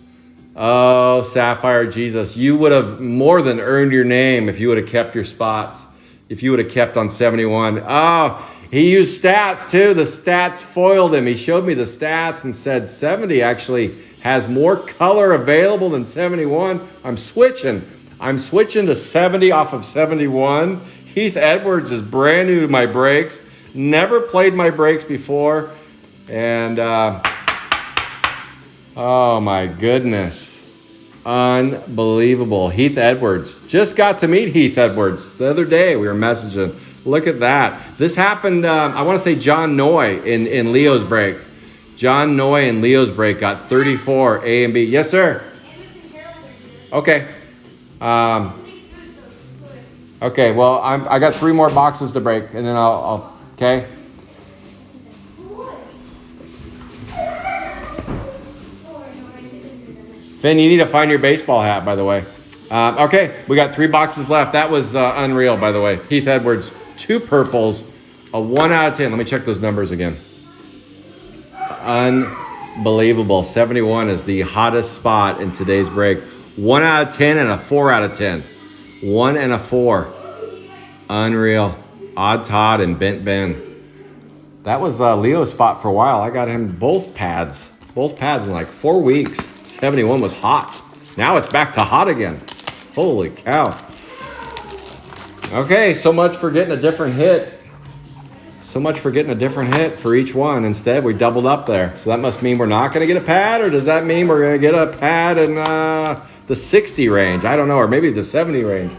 Oh, Sapphire, Jesus. You would have more than earned your name if you would have kept your spots. If you would have kept on 71. Oh, he used stats too. The stats foiled him. He showed me the stats and said 70 actually has more color available than 71. I'm switching to 70 off of 71. Heath Edwards is brand new to my breaks. Never played my breaks before. And, oh my goodness. Unbelievable. Heath Edwards. Just got to meet Heath Edwards the other day. We were messaging. Look at that. This happened, I want to say John Noy in Leo's break. John Noy in Leo's break got 34 A and B. Yes, sir. Okay. Okay, well, I got 3 more boxes to break, and then I'll okay? Finn, you need to find your baseball hat, by the way. Okay, we got 3 boxes left. That was unreal, by the way. Heath Edwards, 2 purples, a 1 out of 10. Let me check those numbers again. Unbelievable. 71 is the hottest spot in today's break. 1 out of 10 and a 4 out of 10. 1 and a 4. Unreal. Odd Todd and Bent Ben. That was Leo's spot for a while. I got him both pads in like 4 weeks. 71 was hot. Now it's back to hot again. Holy cow. Okay, so much for getting a different hit. So much for getting a different hit for each one. Instead, we doubled up there. So that must mean we're not going to get a pad, or does that mean we're going to get a pad in the 60 range? I don't know, or maybe the 70 range.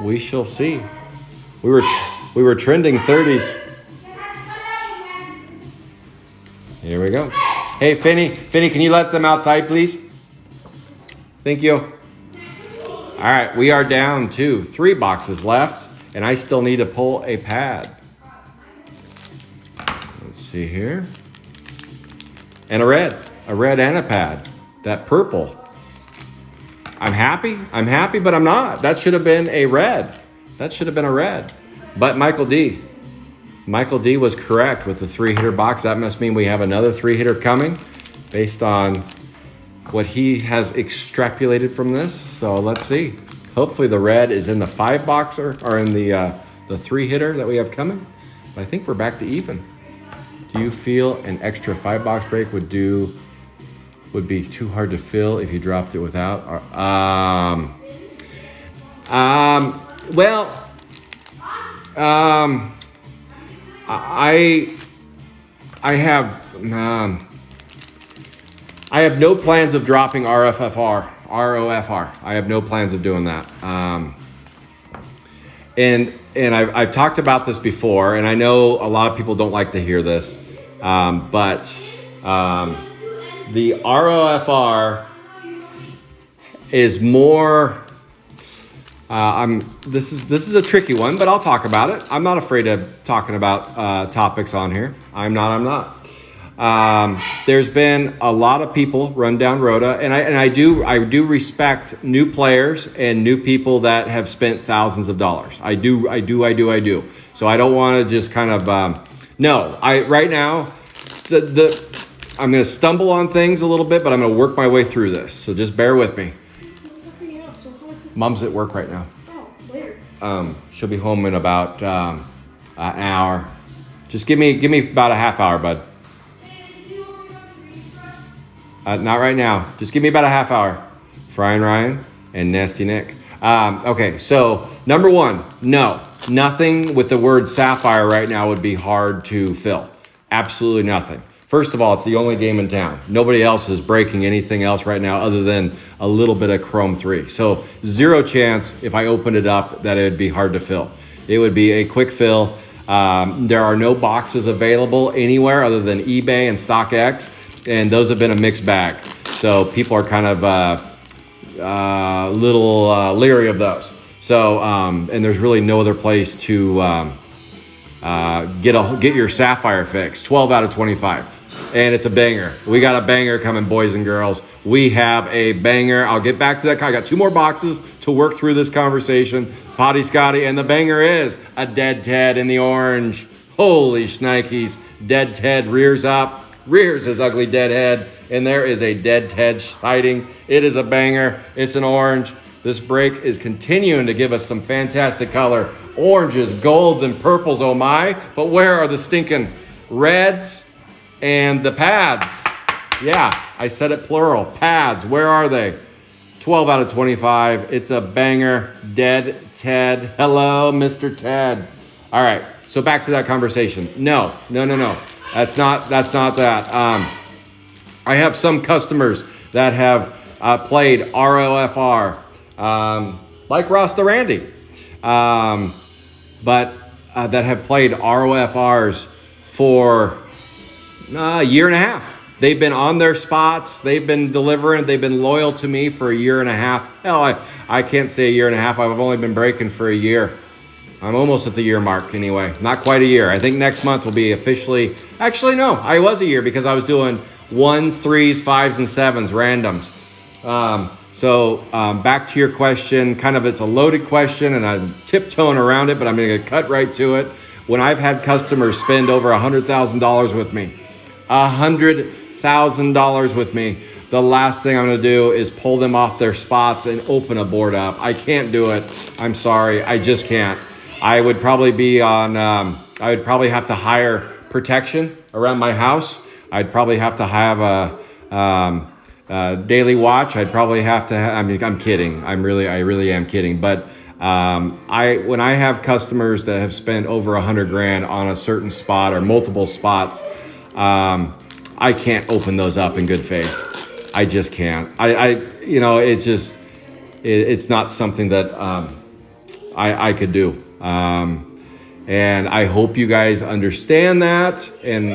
We shall see. We were trending 30s. Here we go. Hey, Finny, can you let them outside, please? Thank you. All right, we are down to 3 boxes left, and I still need to pull a pad. Let's see here. And a red and a pad. That purple. I'm happy, but I'm not. That should have been a red. But Michael D was correct with the 3-hitter box. That must mean we have another 3-hitter coming based on what he has extrapolated from this. So let's see. Hopefully the red is in the 5-boxer or in the 3-hitter that we have coming. But I think we're back to even. Do you feel an extra 5-box break would be too hard to fill if you dropped it without? I have no plans of dropping ROFR. I have no plans of doing that. And I've talked about this before, and I know a lot of people don't like to hear this, but the ROFR is more. This is a tricky one, but I'll talk about it. I'm not afraid of talking about topics on here. I'm not. There's been a lot of people run down Rhoda, and I do respect new players and new people that have spent thousands of dollars. I do. So I don't want to just kind of right now. I'm gonna stumble on things a little bit, but I'm gonna work my way through this. So just bear with me. Mom's at work right now. Oh, where? She'll be home in about an hour. Just give me about a half hour, bud. Not right now. Just give me about a half hour. Frying Ryan and Nasty Nick. Okay, so number one, no, nothing with the word sapphire right now would be hard to fill. Absolutely nothing. First of all, it's the only game in town. Nobody else is breaking anything else right now other than a little bit of Chrome 3. So zero chance if I opened it up that it would be hard to fill. It would be a quick fill. There are no boxes available anywhere other than eBay and StockX, and those have been a mixed bag. So people are kind of little leery of those. So, and there's really no other place to get your sapphire fix. 12 out of 25. And it's a banger. We got a banger coming, boys and girls. We have a banger. I'll get back to that. I got 2 more boxes to work through this conversation. Potty Scotty, and the banger is a Dead Ted in the orange. Holy shnikes. Dead Ted rears up. Rears his ugly dead head. And there is a Dead Ted sighting. It is a banger. It's an orange. This break is continuing to give us some fantastic color. Oranges, golds, and purples, oh my. But where are the stinking reds and the pads? Yeah, I said it plural. Pads, where are they? 12 out of 25. It's a banger. Dead Ted. Hello, Mr. Ted. All right, so back to that conversation. No. That's not that. I have some customers that have played ROFR, like Rasta Randy, but that have played ROFRs for a year and a half. They've been on their spots. They've been delivering. They've been loyal to me for a year and a half. Hell, I can't say a year and a half. I've only been breaking for a year. I'm almost at the year mark anyway. Not quite a year. I think next month will be officially... Actually, no. I was a year because I was doing 1s, 3s, 5s, and 7s, randoms. So back to your question. Kind of it's a loaded question, and I'm tiptoeing around it, but I'm going to cut right to it. When I've had customers spend over $100,000 with me, $100,000 with me, the last thing I'm going to do is pull them off their spots and open a board up. I can't do it. I'm sorry. I just can't. I would probably be on, I would probably have to hire protection around my house. I'd probably have to have a daily watch. I'd probably have to, I mean, I'm kidding. I really am kidding. But when I have customers that have spent over $100,000 on a certain spot or multiple spots, I can't open those up in good faith. I just can't. It's just, it's not something that I could do. And I hope you guys understand that and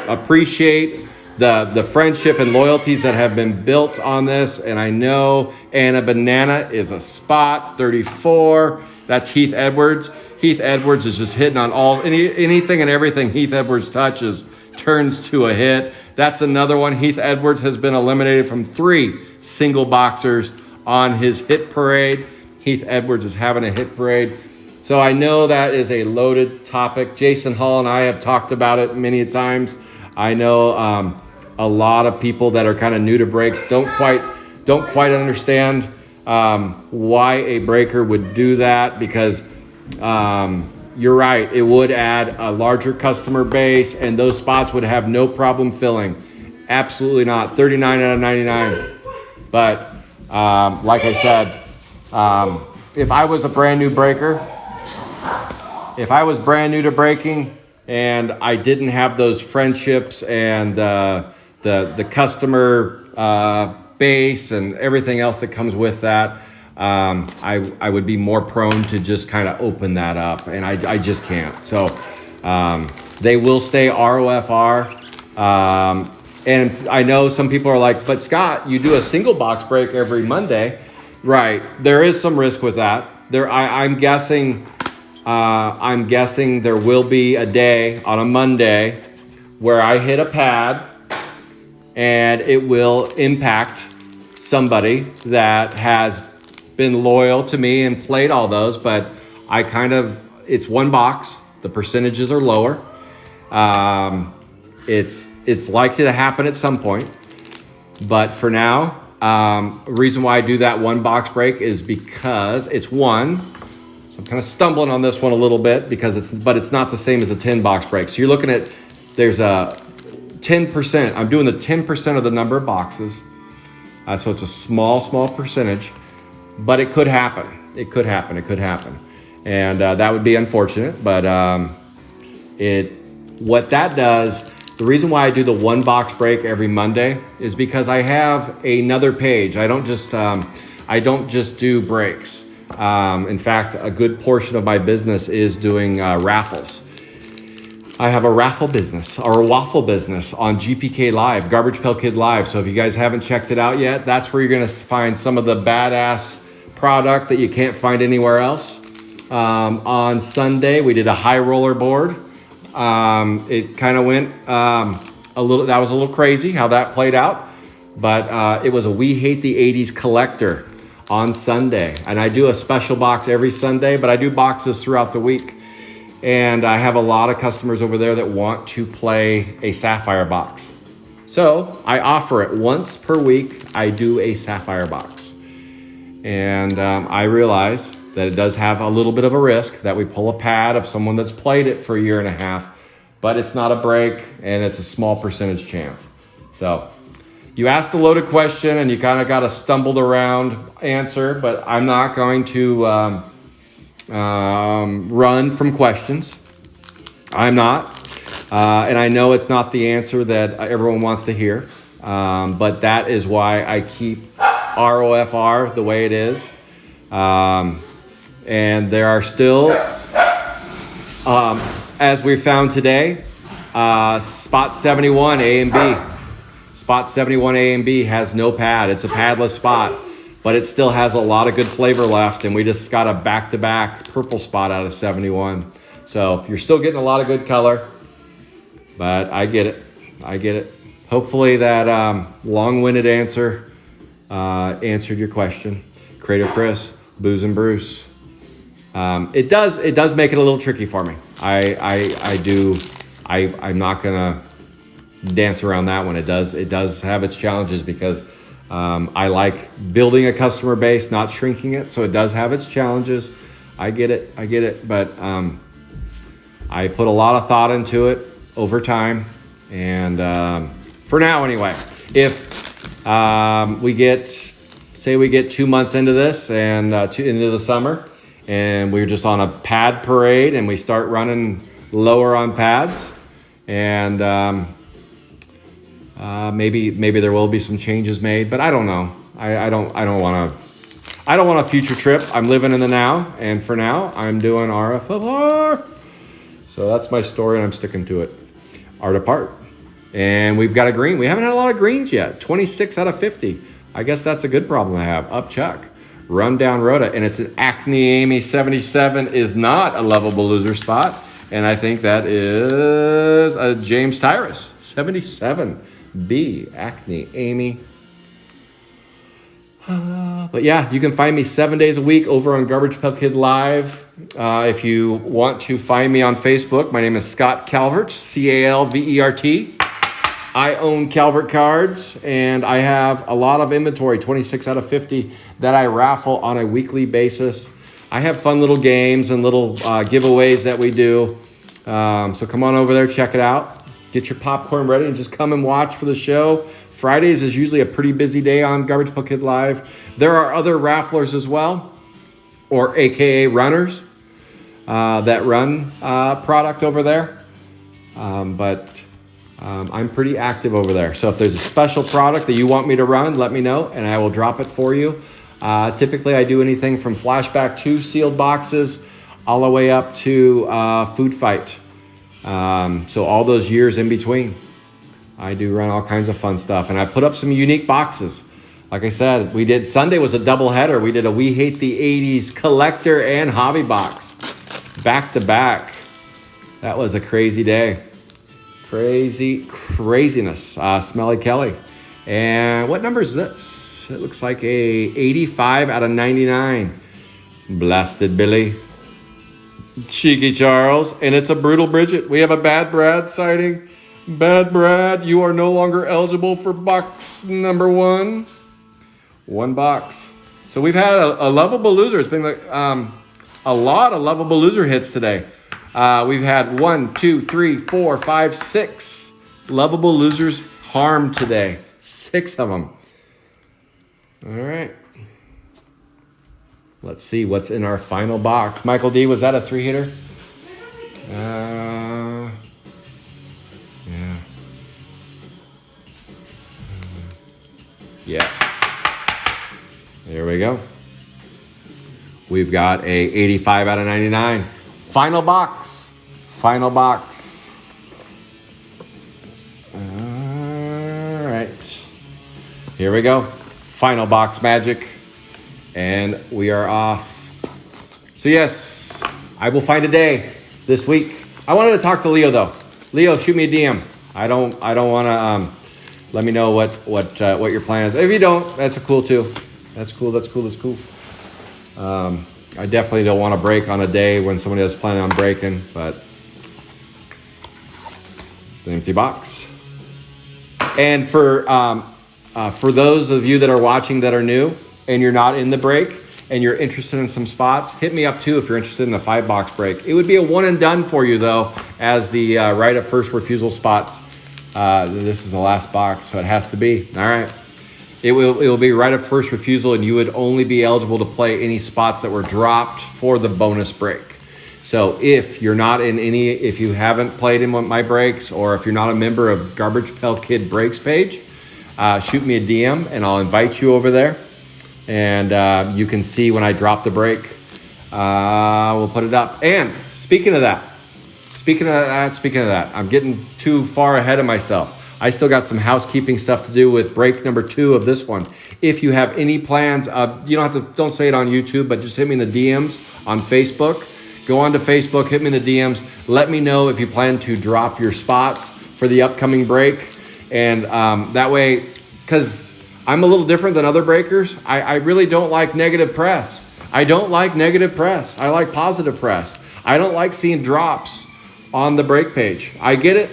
appreciate the friendship and loyalties that have been built on this. And I know Anna Banana is a spot 34. That's Heath Edwards. Heath Edwards is just hitting on anything and everything Heath Edwards touches turns to a hit. That's another one. Heath Edwards has been eliminated from 3 single boxers on his hit parade. Heath Edwards is having a hit parade. So I know that is a loaded topic. Jason Hall and I have talked about it many times. I know a lot of people that are kind of new to breaks don't quite understand why a breaker would do that, because you're right, it would add a larger customer base and those spots would have no problem filling. Absolutely not. 39 out of 99. But like I said, if I was a brand new breaker, if I was brand new to breaking and I didn't have those friendships and the customer base and everything else that comes with that, I would be more prone to just kind of open that up, and I just can't. So they will stay ROFR. And I know some people are like, but Scott, you do a single box break every Monday. Right. There is some risk with that. I'm guessing there will be a day on a Monday where I hit a pad and it will impact somebody that has been loyal to me and played all those, but it's one box. The percentages are lower. It's It's likely to happen at some point. But for now, reason why I do that one box break is because it's one. So I'm kind of stumbling on this one a little bit because it's not the same as a 10 box break. So you're looking at, there's a 10%. I'm doing the 10% of the number of boxes. So it's a small percentage, but it could happen. It could happen. And that would be unfortunate, but what that does, the reason why I do the one box break every Monday is because I have another page. I don't just do breaks. In fact, a good portion of my business is doing raffles. I have a raffle business or a waffle business on GPK Live, Garbage Pail Kid Live. So if you guys haven't checked it out yet, that's where you're going to find some of the badass product that you can't find anywhere else. On Sunday, we did a high roller board. It kind of went that was a little crazy how that played out, but it was a We Hate the 80s collector on Sunday. And I do a special box every Sunday, but I do boxes throughout the week. And I have a lot of customers over there that want to play a sapphire box. So I offer it once per week. I do a sapphire box. And I realize that it does have a little bit of a risk that we pull a pad of someone that's played it for a year and a half, but it's not a break and it's a small percentage chance. So you asked a loaded question and you kind of got a stumbled around answer, but I'm not going to run from questions. I'm not. And I know it's not the answer that everyone wants to hear, but that is why I keep ROFR the way it is. And there are still, as we found today, spot 71 A and B. Spot 71 A and B has no pad. It's a padless spot, but it still has a lot of good flavor left. And we just got a back-to-back purple spot out of 71. So you're still getting a lot of good color, but I get it. Hopefully that long-winded answer answered your question. Crater Chris, Booze and Bruce. It does make it a little tricky for me. I'm not gonna dance around that one. It does have its challenges because I like building a customer base, not shrinking it. So it does have its challenges. I get it. But I put a lot of thought into it over time. And for now, anyway, if we get 2 months into this and into the summer, and we're just on a pad parade and we start running lower on pads, and maybe there will be some changes made, but I don't know. I don't want a future trip. I'm living in the now, and for now I'm doing RFLR. So that's my story and I'm sticking to it. Art apart. And we've got a green. We haven't had a lot of greens yet. 26 out of 50. I guess that's a good problem to have. Up Chuck. Run down Rhoda. And it's an Acne Amy 77 is not a lovable loser spot. And I think that is a James Tyrus 77B Acne Amy. But yeah, you can find me 7 days a week over on Garbage Pail Kid Live. If you want to find me on Facebook, my name is Scott Calvert, Calvert. I own Calvert cards, and I have a lot of inventory, 26 out of 50, that I raffle on a weekly basis. I have fun little games and little giveaways that we do. So come on over there, check it out. Get your popcorn ready and just come and watch for the show. Fridays is usually a pretty busy day on Garbage Pail Kid Live. There are other rafflers as well, or AKA runners, that run product over there. But I'm pretty active over there. So if there's a special product that you want me to run, let me know and I will drop it for you. Typically I do anything from Flashback 2 sealed boxes all the way up to Food Fight. So all those years in between, I do run all kinds of fun stuff. And I put up some unique boxes. Like I said, Sunday was a double header. We did a We Hate the 80s collector and hobby box. Back to back. That was a crazy day. Craziness. Smelly Kelly. And what number is this? It looks like a 85 out of 99. Blasted Billy. Cheeky Charles. And it's a Brutal Bridget. We have a Bad Brad sighting. Bad Brad, you are no longer eligible for box number 1. 1 box. So we've had a lovable loser. It's been like a lot of lovable loser hits today. We've had 1, 2, 3, 4, 5, 6 lovable losers harmed today. 6 of them. All right. Let's see what's in our final box. Michael D, was that a 3-hitter? Yeah. Yes. There we go. We've got a 85 out of 99. Final box. Final box. All right. Here we go. Final box magic. And we are off. So yes, I will find a day this week. I wanted to talk to Leo though. Leo, shoot me a DM. I don't want to. Let me know what your plan is. If you don't, that's cool too. That's cool. I definitely don't want to break on a day when somebody is planning on breaking, but the empty box. And for those of you that are watching that are new and you're not in the break and you're interested in some spots, hit me up too if you're interested in the 5-box break. It would be a one and done for you though, as the right of first refusal spots. This is the last box, so it has to be. All right. It will be right of first refusal, and you would only be eligible to play any spots that were dropped for the bonus break. So if you're not in any, if you haven't played in my breaks, or if you're not a member of Garbage Pail Kid Breaks page, shoot me a DM, and I'll invite you over there. And you can see when I drop the break. We'll put it up. And speaking of that, I'm getting too far ahead of myself. I still got some housekeeping stuff to do with break number 2 of this one. If you have any plans, you don't say it on YouTube, but just hit me in the DMs on Facebook. Go on to Facebook, hit me in the DMs. Let me know if you plan to drop your spots for the upcoming break. And that way, because I'm a little different than other breakers, I really don't like negative press. I don't like negative press. I like positive press. I don't like seeing drops on the break page. I get it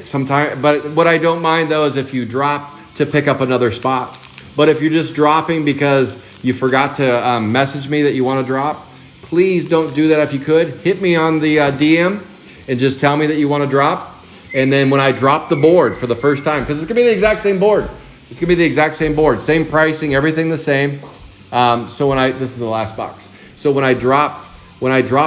sometimes, but what I don't mind though is if you drop to pick up another spot. But if you're just dropping because you forgot to message me that you want to drop, please don't do that. If you could, hit me on the DM and just tell me that you want to drop. And then when I drop the board for the first time, because it's gonna be the exact same board. It's gonna be the exact same board, same pricing, everything the same. So this is the last box. So when I drop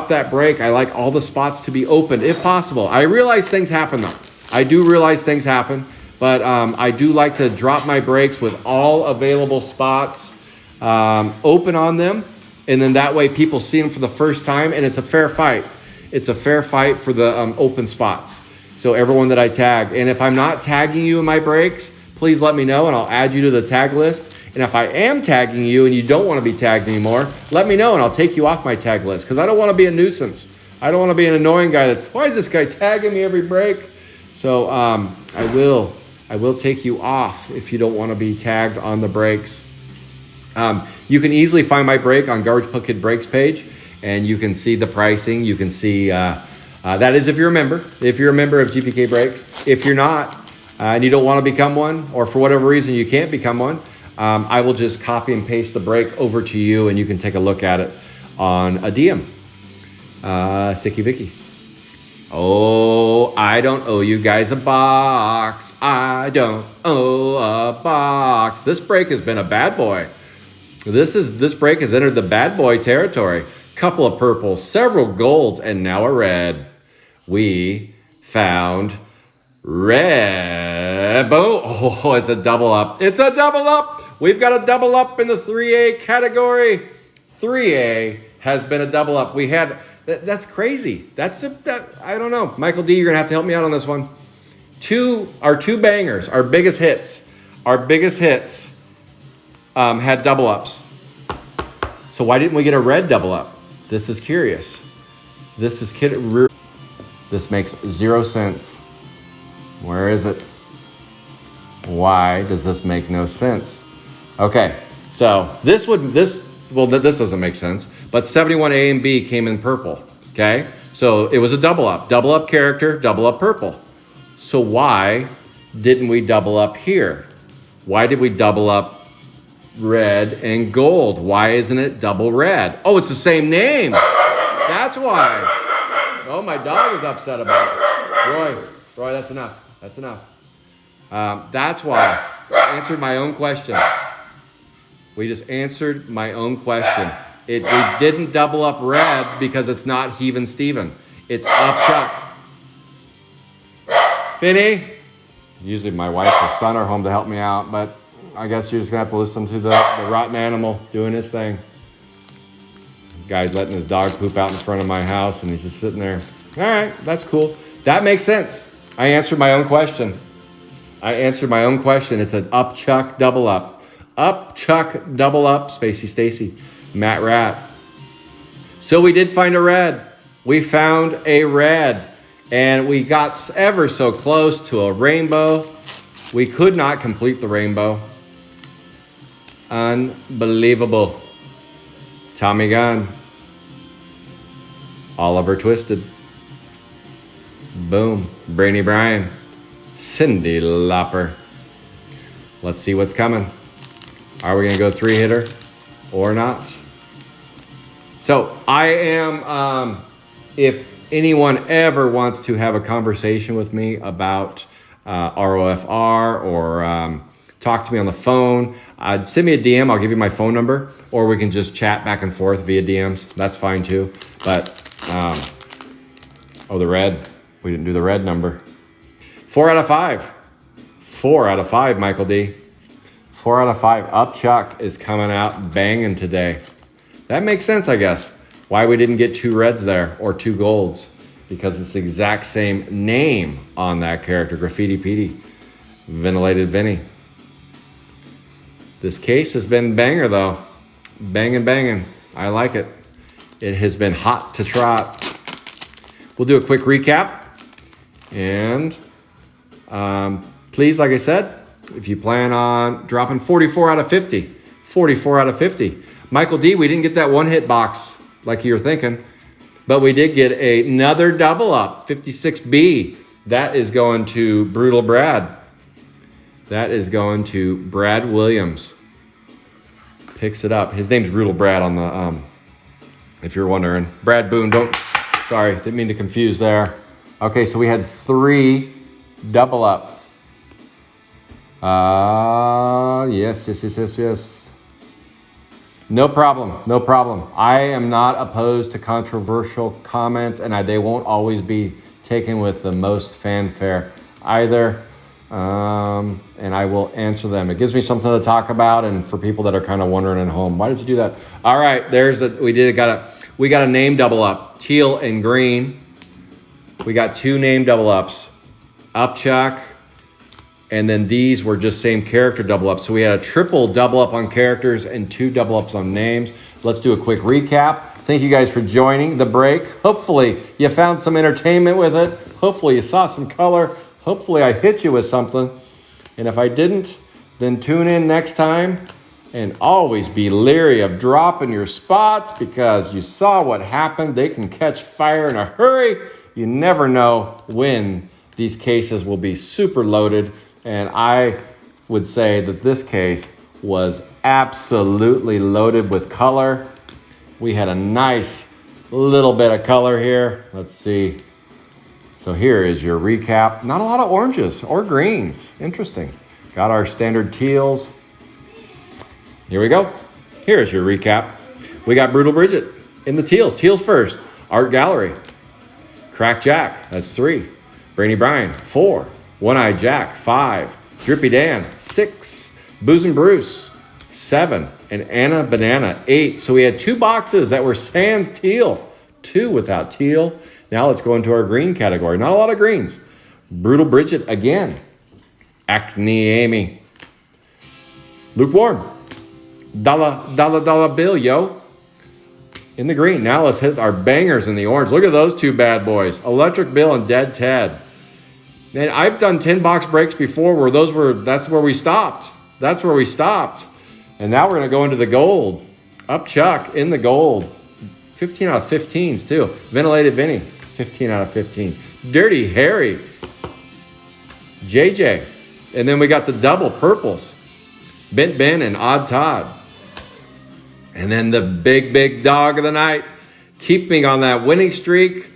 that break, I like all the spots to be opened if possible. I realize things happen though. I do realize things happen, but I do like to drop my breaks with all available spots open on them. And then that way people see them for the first time, and it's a fair fight. It's a fair fight for the open spots. So everyone that I tag, and if I'm not tagging you in my breaks, please let me know and I'll add you to the tag list. And if I am tagging you and you don't want to be tagged anymore, let me know and I'll take you off my tag list, because I don't want to be a nuisance. I don't want to be an annoying guy why is this guy tagging me every break? So I will take you off if you don't want to be tagged on the breaks. You can easily find my break on Garbage Pail Kid Breaks page, and you can see the pricing. You can see, that is if you're a member. If you're a member of GPK Breaks. If you're not, and you don't want to become one, or for whatever reason you can't become one, I will just copy and paste the break over to you, and you can take a look at it on a DM. Sicky Vicky. Oh, I don't owe you guys a box. I don't owe a box. This break has been a bad boy. This break has entered the bad boy territory. Couple of purples, several golds, and now a red. We found red. Boom. Oh, it's a double up. It's a double up. We've got a double up in the 3A category. 3A has been a double up. We had, that's crazy. I don't know. Michael D, you're going to have to help me out on this one. Our two bangers, our biggest hits had double ups. So why didn't we get a red double up? This is curious. This makes 0 sense. Where is it? Why does this make no sense? Okay, so this doesn't make sense, but 71A and B came in purple, okay? So it was a double up character, double up purple. So why didn't we double up here? Why did we double up red and gold? Why isn't it double red? Oh, it's the same name. That's why. Oh, my dog is upset about it. Roy, that's enough. That's enough. That's why. I answered my own question. We just answered my own question. We didn't double up red because it's not Heavin' Steven. It's up Chuck. Finny. Usually my wife or son are home to help me out, but I guess you're just gonna have to listen to the rotten animal doing his thing. Guy's letting his dog poop out in front of my house and he's just sitting there. All right, that's cool. That makes sense. I answered my own question. It's an up Chuck double up. Up Chuck double up, Spacey Stacy, Matt Rat. So we did find a red. We found a red and we got ever so close to a rainbow. We could not complete the rainbow. Unbelievable. Tommy Gunn. Oliver Twisted. Boom. Brainy Bryan. Cindy Lauper. Let's see what's coming. Are we going to go 3-hitter or not? So I am, if anyone ever wants to have a conversation with me about ROFR or talk to me on the phone, send me a DM. I'll give you my phone number, or we can just chat back and forth via DMs. That's fine too. But, the red. We didn't do the red number. 4 out of 5. 4 out of 5, Michael D. 4 out of 5. Up Chuck is coming out banging today. That makes sense, I guess. Why we didn't get 2 reds there or 2 golds. Because it's the exact same name on that character. Graffiti Petey. Ventilated Vinny. This case has been banger though. Banging. I like it. It has been hot to trot. We'll do a quick recap. And please, like I said, if you plan on dropping 44 out of 50. 44 out of 50. Michael D, we didn't get that one hit box like you were thinking. But we did get another double up. 56B. That is going to Brutal Brad. That is going to Brad Williams. Picks it up. His name's Brutal Brad on the, if you're wondering. Brad Boone, sorry, didn't mean to confuse there. Okay, so we had 3 double up. Yes. No problem. I am not opposed to controversial comments, and they won't always be taken with the most fanfare either. And I will answer them. It gives me something to talk about, and for people that are kind of wondering at home, why did you do that? All right, we got a name double up, teal and green. We got 2 name double ups, up Chuck, and then these were just same character double ups. So we had a triple double up on characters and 2 double ups on names. Let's do a quick recap. Thank you guys for joining the break. Hopefully you found some entertainment with it. Hopefully you saw some color. Hopefully I hit you with something. And if I didn't, then tune in next time. And always be leery of dropping your spots because you saw what happened. They can catch fire in a hurry. You never know when these cases will be super loaded. And I would say that this case was absolutely loaded with color. We had a nice little bit of color here. Let's see. So here is your recap. Not a lot of oranges or greens. Interesting. Got our standard teals. Here we go. Here's your recap. We got Brutal Bridget in the teals. Teals first. Art Gallery. Crack Jack. That's 3. Brainy Bryan. 4. One-Eyed Jack. 5. Drippy Dan. 6. Boozin' Bruce. 7. And Anna Banana. 8. So we had 2 boxes that were sans teal. 2 without teal. Now let's go into our green category. Not a lot of greens. Brutal Bridget again. Acne Amy. Lukewarm. Dollar bill, yo. In the green. Now let's hit our bangers in the orange. Look at those 2 bad boys. Electric Bill and Dead Ted. Man, I've done 10 box breaks before where that's where we stopped. And now we're going to go into the gold. Up Chuck in the gold. 15 out of 15s too. Ventilated Vinny. 15 out of 15. Dirty Harry. JJ. And then we got the double purples, Bent Ben and Odd Todd. And then the big dog of the night, keeping on that winning streak,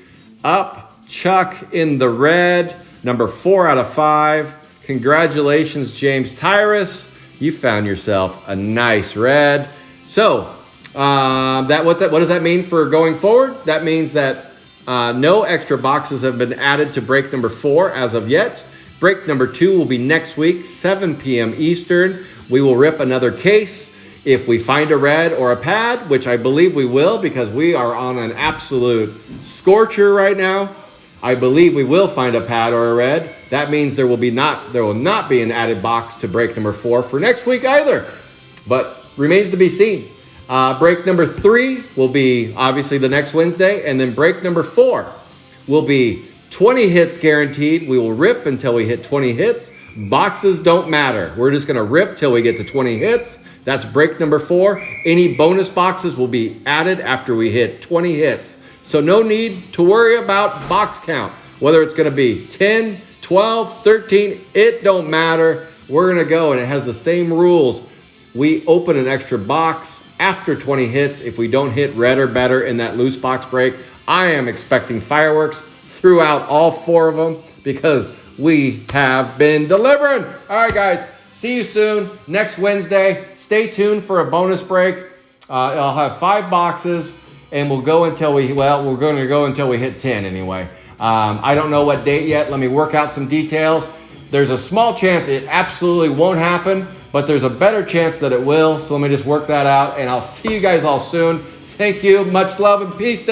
up Chuck in the red, number 4 out of 5. Congratulations, James Tyrus. You found yourself a nice red. So what does that mean for going forward? That means that no extra boxes have been added to break number 4 as of yet. Break number 2 will be next week, 7 p.m. Eastern. We will rip another case. If we find a red or a pad, which I believe we will because we are on an absolute scorcher right now, I believe we will find a pad or a red. That means there will not be an added box to break number 4 for next week either. But remains to be seen. Break number 3 will be obviously the next Wednesday, and then break number 4 will be 20 hits guaranteed. We will rip until we hit 20 hits. Boxes don't matter. We're just going to rip till we get to 20 hits. That's break number 4. Any bonus boxes will be added after we hit 20 hits. So no need to worry about box count. Whether it's going to be 10, 12, 13, it don't matter. We're going to go, and it has the same rules. We open an extra box after 20 hits if we don't hit red or better in that loose box break. I am expecting fireworks throughout all 4 of them because we have been delivering. All right, guys. See you soon next Wednesday. Stay tuned for a bonus break. I'll have 5 boxes, and we're going to go until we hit 10 anyway. I don't know what date yet. Let me work out some details. There's a small chance it absolutely won't happen, but there's a better chance that it will. So let me just work that out, and I'll see you guys all soon. Thank you. Much love and peace.